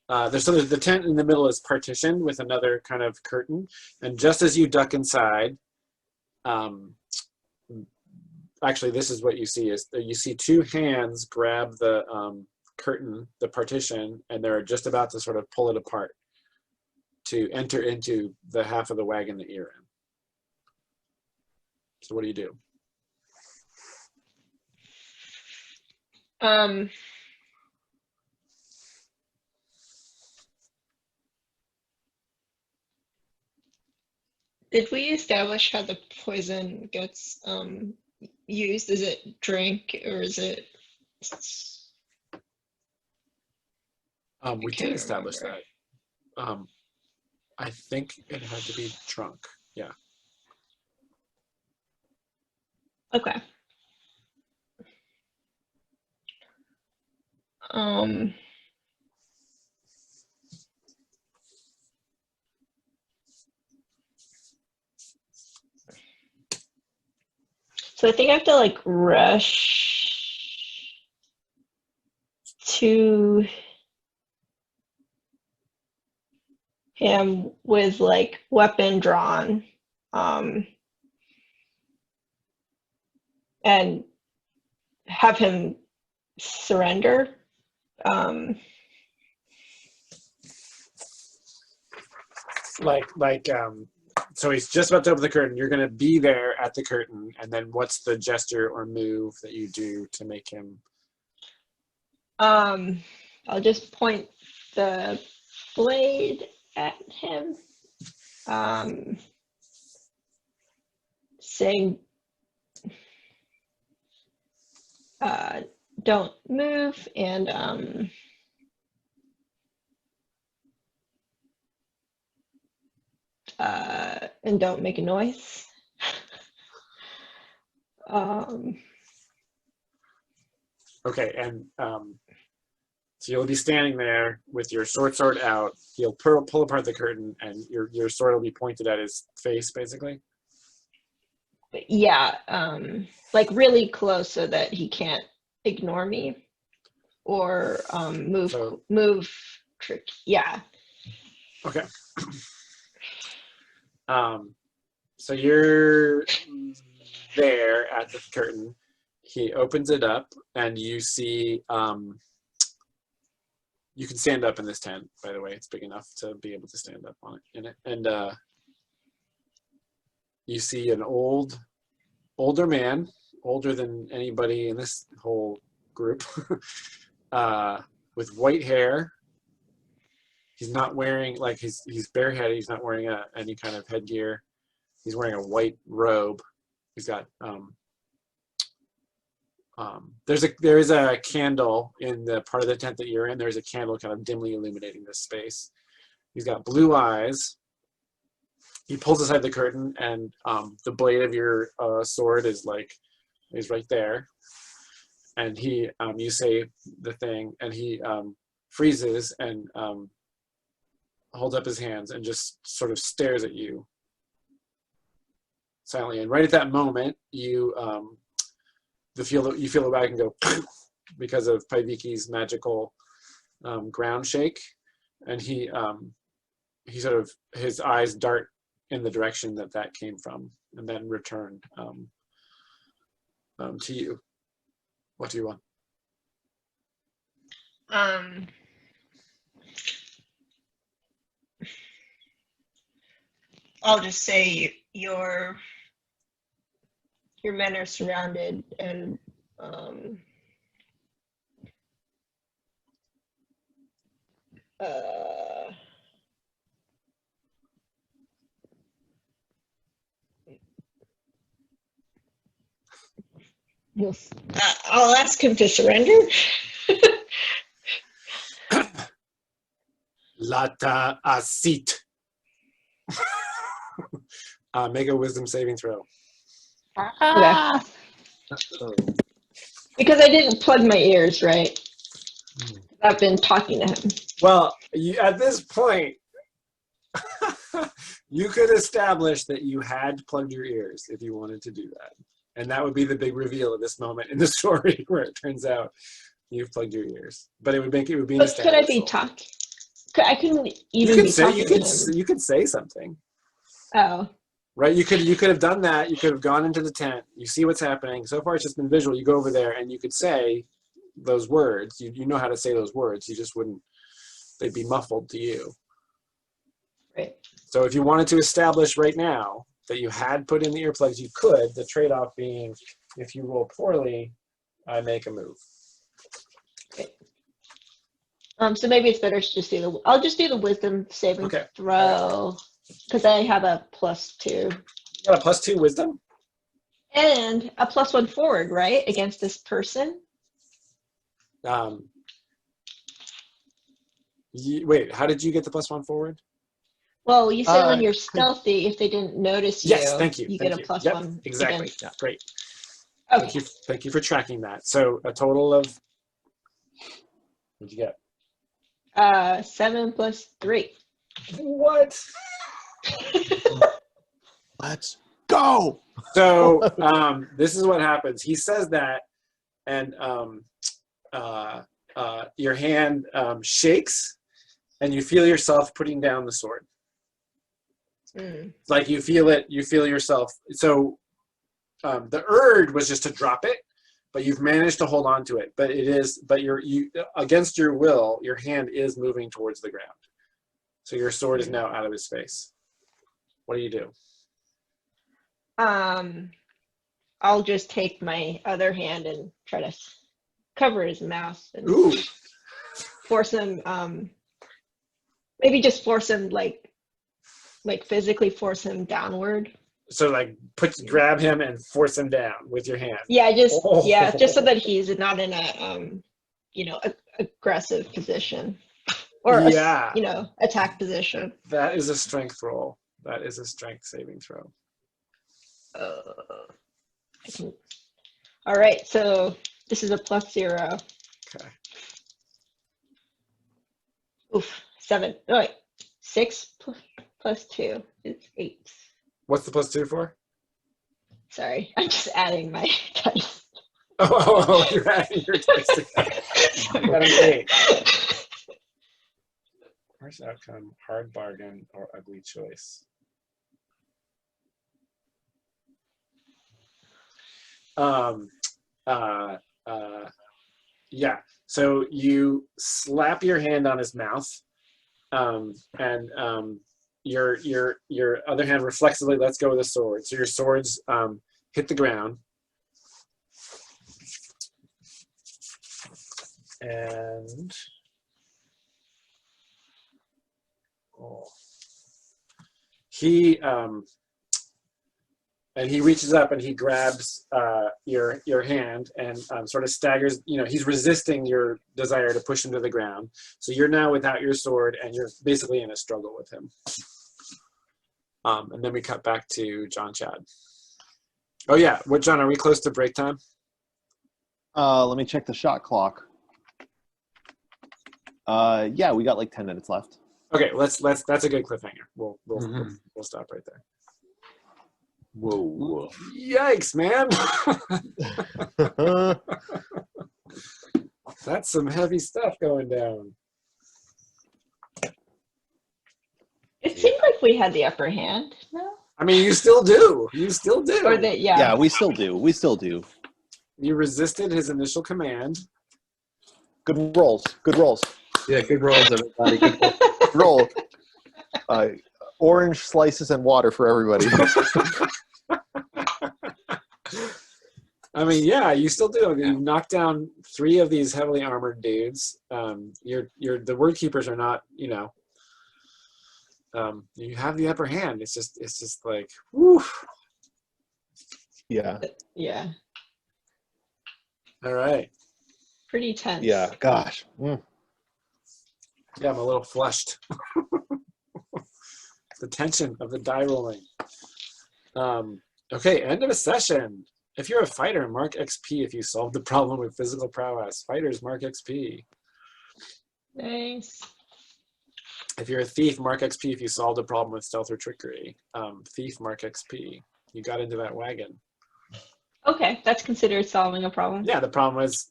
There's the tent in the middle is partitioned with another kind of curtain, and just as you duck inside, actually, this is what you see: is you see 2 hands grab the curtain, the partition, and they're just about to sort of pull it apart to enter into the half of the wagon that you're in. So what do you do? Did we establish how the poison gets used? Is it drink or is it? We did establish that. I think it had to be drunk. Yeah. Okay. So I think I have to like rush to him with like weapon drawn, and have him surrender. So he's just about to open the curtain. You're going to be there at the curtain, and then what's the gesture or move that you do to make him? I'll just point the blade at him, saying, "Don't move," and don't make a noise. Okay, and so you'll be standing there with your sword out. He'll pull apart the curtain, and your sword will be pointed at his face, basically. Yeah, like really close so that he can't ignore me or move trick. Yeah. Okay. So you're there at the curtain. He opens it up, and you see. You can stand up in this tent, by the way. It's big enough to be able to stand up on it in it. And you see an older man, older than anybody in this whole group, with white hair. He's not wearing, like, he's bareheaded. He's not wearing any kind of headgear. He's wearing a white robe. He's got there is a candle in the part of the tent that you're in. There's a candle kind of dimly illuminating this space. He's got blue eyes. He pulls aside the curtain, and the blade of your sword is right there. And he, you say the thing, and he freezes and holds up his hands and just sort of stares at you silently. And right at that moment, you feel the wagon go because of Paiviki's magical ground shake, and he sort of, his eyes dart in the direction that came from, and then return to you. What do you want? I'll just say your men are surrounded, and I'll ask him to surrender. Lata asit. Make a wisdom saving throw. Okay. Because I didn't plug my ears, right? I've been talking to him. Well, at this point, you could establish that you had plugged your ears if you wanted to do that. And that would be the big reveal at this moment in the story, where it turns out you've plugged your ears. But it would be an But could I be talking? I couldn't even be talking to him. You could say something. Oh. Right, you could have done that. You could have gone into the tent. You see what's happening. So far, it's just been visual. You go over there, and you could say those words. You know how to say those words. You just wouldn't. They'd be muffled to you. Right. So if you wanted to establish right now that you had put in the earplugs, you could. The trade-off being, if you roll poorly, I make a move. Okay. So maybe it's better to just do I'll just do the wisdom saving throw. Because I have a +2. You got a +2 wisdom? And a +1 forward, right? Against this person? Wait, how did you get the +1 forward? Well, you said when Uh, you're stealthy, if they didn't notice you, Yes, thank you. you Thank get a you. plus Yep, one. exactly. again. Yeah, great. Okay. Thank you for tracking that. So a total of, what'd you get? 7 plus 3. What? let's go. So this is what happens. He says that, and your hand shakes, and you feel yourself putting down the sword. It's like you feel it. You feel yourself. So the urge was just to drop it, but you've managed to hold on to it. But it is. But you against your will, your hand is moving towards the ground. So your sword is now out of his face. What do you do? I'll just take my other hand and try to cover his mouth and Ooh. force him. Maybe just force him like physically force him downward. So like grab him and force him down with your hand. Yeah, just so Oh. that he's not in a aggressive position or Yeah. attack position. That is a strength roll. That is a strength saving throw. All right, so this is a +0. Okay. Oof, 7. Oh, wait, 6 plus 2 is 8. What's the +2 for? Sorry, I'm just adding my dice. Oh, you're adding your dice together. You got an 8. Worst outcome, hard bargain, or ugly choice. Yeah. So you slap your hand on his mouth, and your other hand reflexively lets go of the sword. So your swords hit the ground, and he reaches up and he grabs your hand and sort of staggers. He's resisting your desire to push him to the ground. So you're now without your sword and you're basically in a struggle with him. And then we cut back to John Chad. Oh yeah, John? Are we close to break time? Let me check the shot clock. Yeah, we got like 10 minutes left. Okay, let's. That's a good cliffhanger. We'll stop right there. Whoa. Yikes, man! That's some heavy stuff going down. It seemed like we had the upper hand. No. I mean, you still do. You still do. Or that, Yeah, we still do. You resisted his initial command. Good rolls. Yeah, good rolls, everybody. Good rolls. Roll. Orange slices and water for everybody. I mean, yeah, you still do. You knocked down 3 of these heavily armored dudes. The word keepers are not, you have the upper hand. It's just like, whew. Yeah. Yeah. All right. Pretty tense. Yeah. Gosh. Yeah, I'm a little flushed. The tension of the die rolling. Okay, end of a session. If you're a fighter, mark XP if you solve the problem with physical prowess. Fighters, mark XP. Nice. If you're a thief, mark XP if you solved a problem with stealth or trickery. Thief, mark XP. You got into that wagon. Okay, that's considered solving a problem. Yeah, the problem was,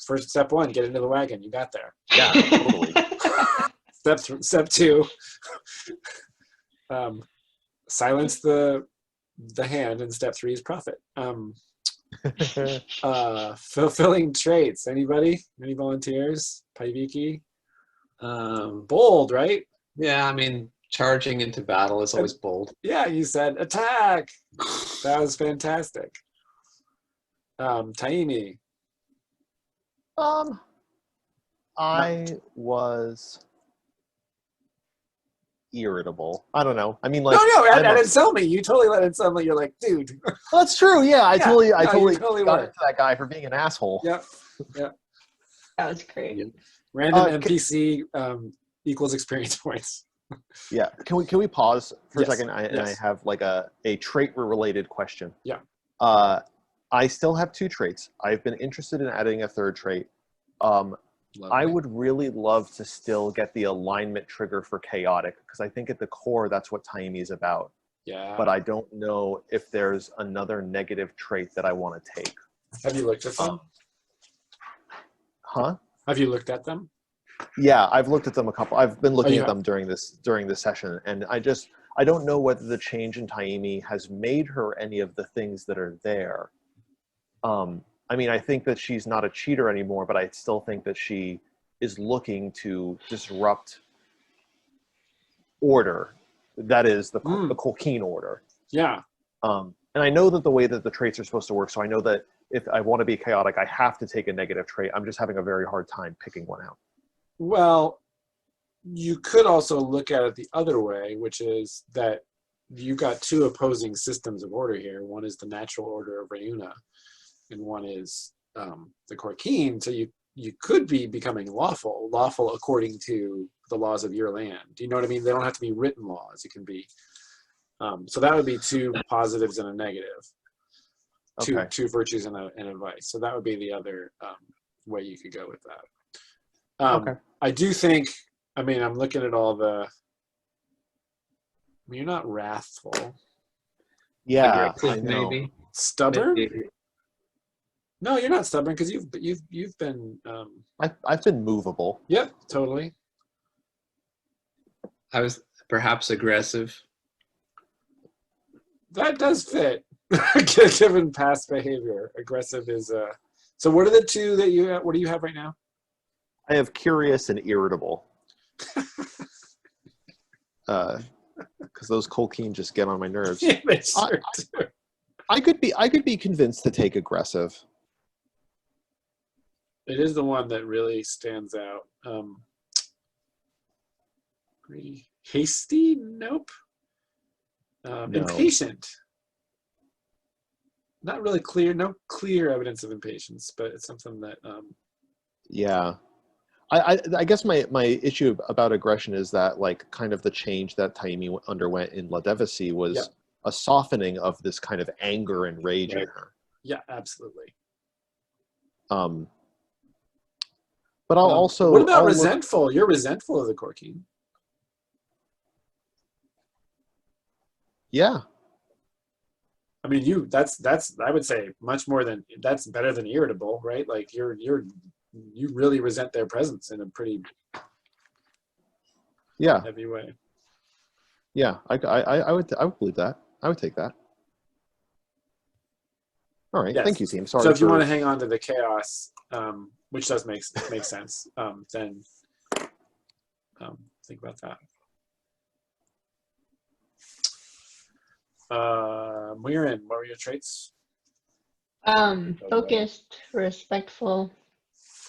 first step 1, get into the wagon. You got there. Yeah, totally. Step 2, silence the hand, and step 3 is profit. Fulfilling traits. Anybody? Any volunteers? Paiviki? Bold, right? Yeah, I mean, charging into battle is always bold. Yeah, you said attack. That was fantastic. Taimi. I was irritable. I don't know. I mean, like, No, I didn't tell me. You totally let it tell me. You're like, dude. Well, that's true. Yeah, I totally you got were. into that guy for being an asshole. Yep. That was great. Random NPC equals experience points. Yeah. Can we pause for Yes, a second? And I yes. have like a trait related question. Yeah. I still have 2 traits. I've been interested in adding a 3rd trait. I Lovely. would really love to still get the alignment trigger for chaotic, because I think at the core that's what Taimi is about. Yeah. But I don't know if there's another negative trait that I want to take. Have you looked at them? Huh? Have you looked at them? Yeah, I've looked at them a couple. I've been looking you at have? them during this session, and I don't know whether the change in Taimi has made her any of the things that are there. I mean, I think that she's not a cheater anymore, but I still think that she is looking to disrupt order. That is the Colkeen order. Yeah. And I know that the way that the traits are supposed to work, so I know that if I want to be chaotic, I have to take a negative trait. I'm just having a very hard time picking one out. Well, you could also look at it the other way, which is that you've got 2 opposing systems of order here. One is the natural order of Reuna, and one is the Corkeen. So you could be becoming lawful according to the laws of your land. Do you know what I mean? They don't have to be written laws. It can be. So that would be 2 positives and a negative. Okay. Two virtues and a vice. So that would be the other way you could go with that. Okay. I do think, I mean, I'm looking at all the, I mean, you're not wrathful. Yeah, Aggressive, I know. maybe. Stubborn? Maybe. No, you're not stubborn because you've been. I've been movable. Yep, totally. I was perhaps aggressive. That does fit, given past behavior. Aggressive is. So what are the 2 that you have? What do you have right now? I have curious and irritable. Because those Colkeen just get on my nerves. Yeah, they sure do. I could be convinced to take aggressive. It is the one that really stands out. Greedy, hasty? Nope. No. Impatient. Not really clear. No clear evidence of impatience, but it's something that. Yeah. I guess my issue about aggression is that, like, kind of the change that Taimi underwent in La Devacy was a softening of this kind of anger and rage in her. Yeah, absolutely. But I'll also. What about resentful? You're resentful of the Corkeen. Yeah. I mean, that's I would say much more than that's better than irritable, right? Like you really resent their presence in a pretty heavy way. Yeah, I would believe that. I would take that. All right, Yes. Thank you, team. Sorry. So if you want to hang on to the chaos, which does make sense, then think about that. Muirin, what were your traits? Focused, respectful.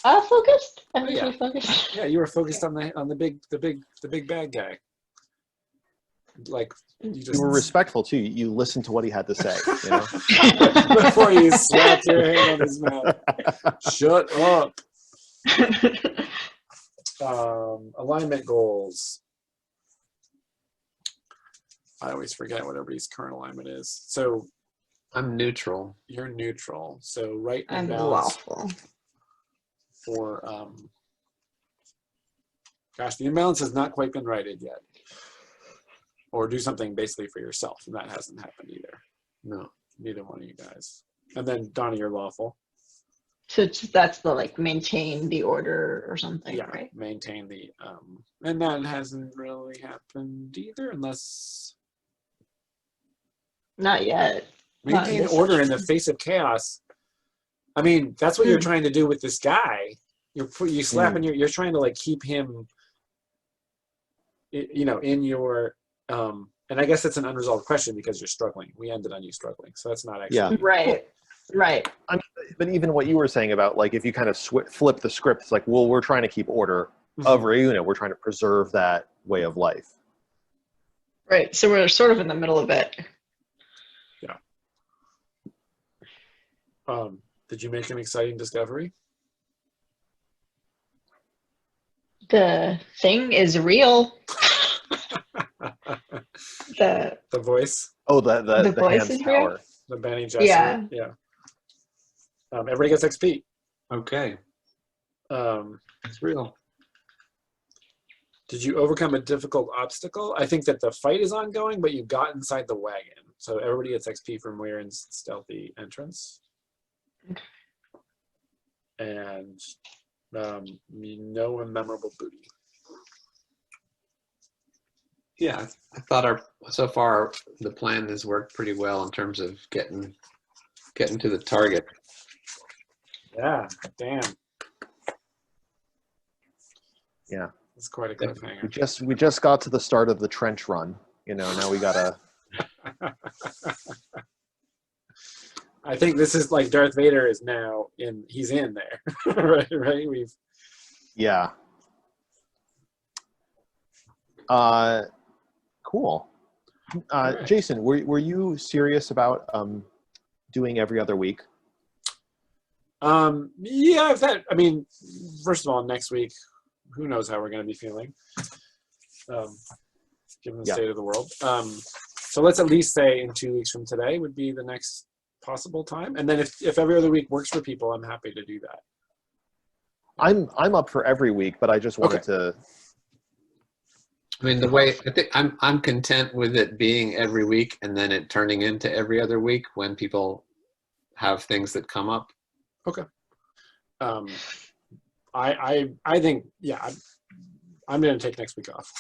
Focused. I would yeah. say focused. Yeah, you were focused on the big bad guy. Like you were respectful too. You listened to what he had to say. You know? Before you slapped your hand on his mouth. Shut up. Alignment goals. I always forget what everybody's current alignment is. So I'm neutral. You're neutral. So right in I'm balance lawful. for gosh, the imbalance has not quite been righted yet. Or do something basically for yourself, and that hasn't happened either. No, neither one of you guys. And then Donnie, you're lawful. So that's the like maintain the order or something, Yeah, right? maintain the and that hasn't really happened either, unless Not yet. maintain order in the face of chaos. I mean, that's what you're trying to do with this guy. You slapping you're trying to like keep him, you know, in your and I guess it's an unresolved question because you're struggling. We ended on you struggling, so that's not actually right. I mean, but even what you were saying about like if you kind of flip the script, it's like, well, we're trying to keep order of Reuna. We're trying to preserve that way of life. Right. So we're sort of in the middle of it. Yeah. Did you make an exciting discovery? The thing is real. The voice, Oh, The the voice hands is real? tower. the Benny Gesserit. Yeah. Yeah. Everybody gets XP. Okay, Um, it's real. did you overcome a difficult obstacle? I think that the fight is ongoing, but you got inside the wagon. So everybody gets XP from Weirin's stealthy entrance. And no memorable booty. Yeah, I thought so far the plan has worked pretty well in terms of getting to the target. Yeah, damn. Yeah. It's quite a We cliffhanger. we just got to the start of the trench run. You know, now we gotta. I think this is like Darth Vader is now in. He's in there, right. We've. Yeah. Cool. Right. Jason, were you serious about doing every other week? Yeah, if that. I mean, first of all, next week, who knows how we're going to be feeling, given the Yeah. state of the world. So let's at least say in 2 weeks from today would be the next possible time, and then if every other week works for people, I'm happy to do that. I'm up for every week, but I just wanted to. I mean, the way I think I'm content with it being every week and then it turning into every other week when people have things that come up. Okay. I think I'm going to take next week off.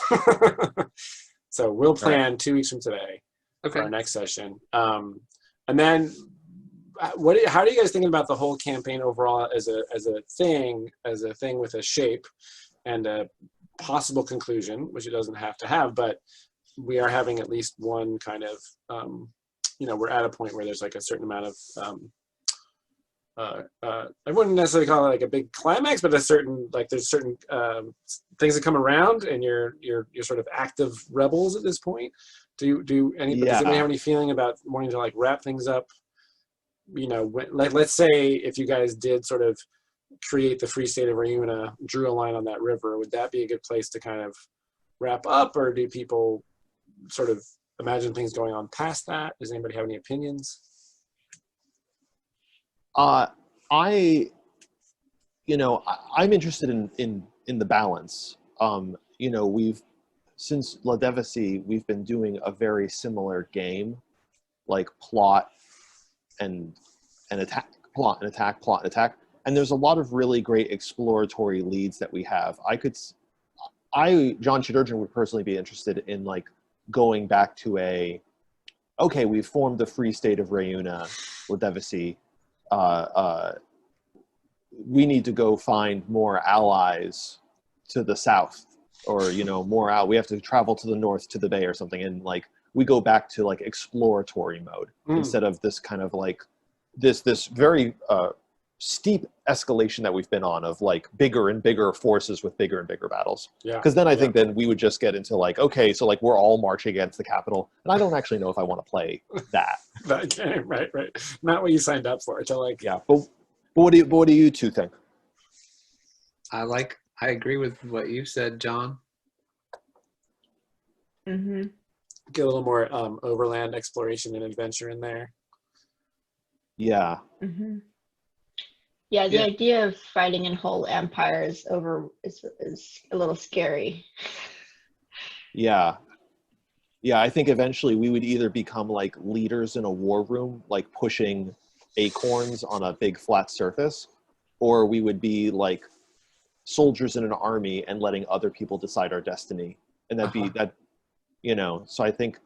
So we'll plan 2 weeks from today for our next session. And then how are you guys thinking about the whole campaign overall as a thing with a shape and a possible conclusion, which it doesn't have to have, but we are having at least one kind of, we're at a point where there's like a certain amount of, I wouldn't necessarily call it like a big climax, but there's certain things that come around, and you're sort of active rebels at this point. Does anybody have any feeling about wanting to like wrap things up? Let's say if you guys did sort of create the Free State of Rauna, drew a line on that river, would that be a good place to kind of wrap up, or do people sort of imagine things going on past that? Does anybody have any opinions? I'm interested in the balance. Since La Devassie, we've been doing a very similar game, like plot and attack, plot and attack, plot and attack. And there's a lot of really great exploratory leads that we have. John Chidurgeon would personally be interested in like going back to we've formed the Free State of Rauna, La Devassie. We need to go find more allies to the south, or we have to travel to the north to the bay or something, and like we go back to like exploratory mode instead of this kind of like this very steep escalation that we've been on of like bigger and bigger forces with bigger and bigger battles. Because then I think then we would just get into like, okay, so like we're all marching against the capital, and I don't actually know if I want to play that. That game, right. Not what you signed up for. To like, but what do you two think? I agree with what you said, John. Mm-hmm. Get a little more overland exploration and adventure in there. Yeah. Mm-hmm. Yeah, the idea of fighting in whole empires is a little scary. Yeah, I think eventually we would either become like leaders in a war room, like pushing acorns on a big flat surface, or we would be like soldiers in an army and letting other people decide our destiny. And that'd be that, so I think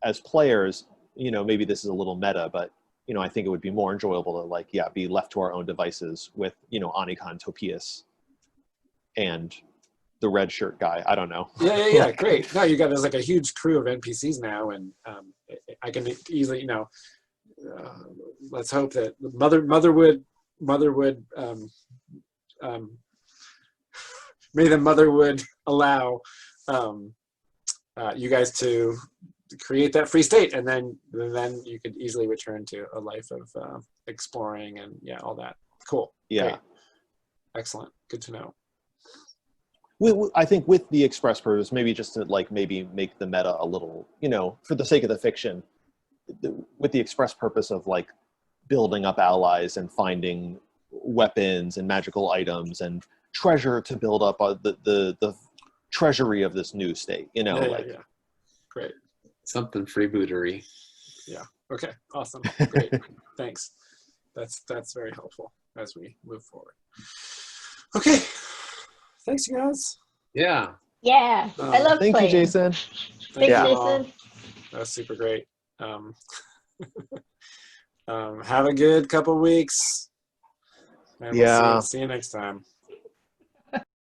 as players, maybe this is a little meta, but I think it would be more enjoyable to be left to our own devices with, Anikan, Topias, and the red shirt guy. I don't know. Yeah. Great. No, there's like a huge crew of NPCs now, and I can easily, let's hope that Motherwood, may the Motherwood allow you guys to create that free state, and then you could easily return to a life of exploring and all that. Cool. Yeah. Great. Excellent. Good to know. I think with the express purpose, maybe just to like maybe make the meta a little, you know, for the sake of the fiction, with the express purpose of like building up allies and finding weapons and magical items and treasure to build up the treasury of this new state, you know, Yeah. Great. Something freebootery. Yeah. Okay. Awesome. Great. Thanks. That's very helpful as we move forward. Okay. Thanks, you guys. Yeah. Yeah, I love Thank playing. you, Jason. Thank Thanks, you all. Jason. That's super great. Have a good couple weeks. And we'll Yeah. see you next time.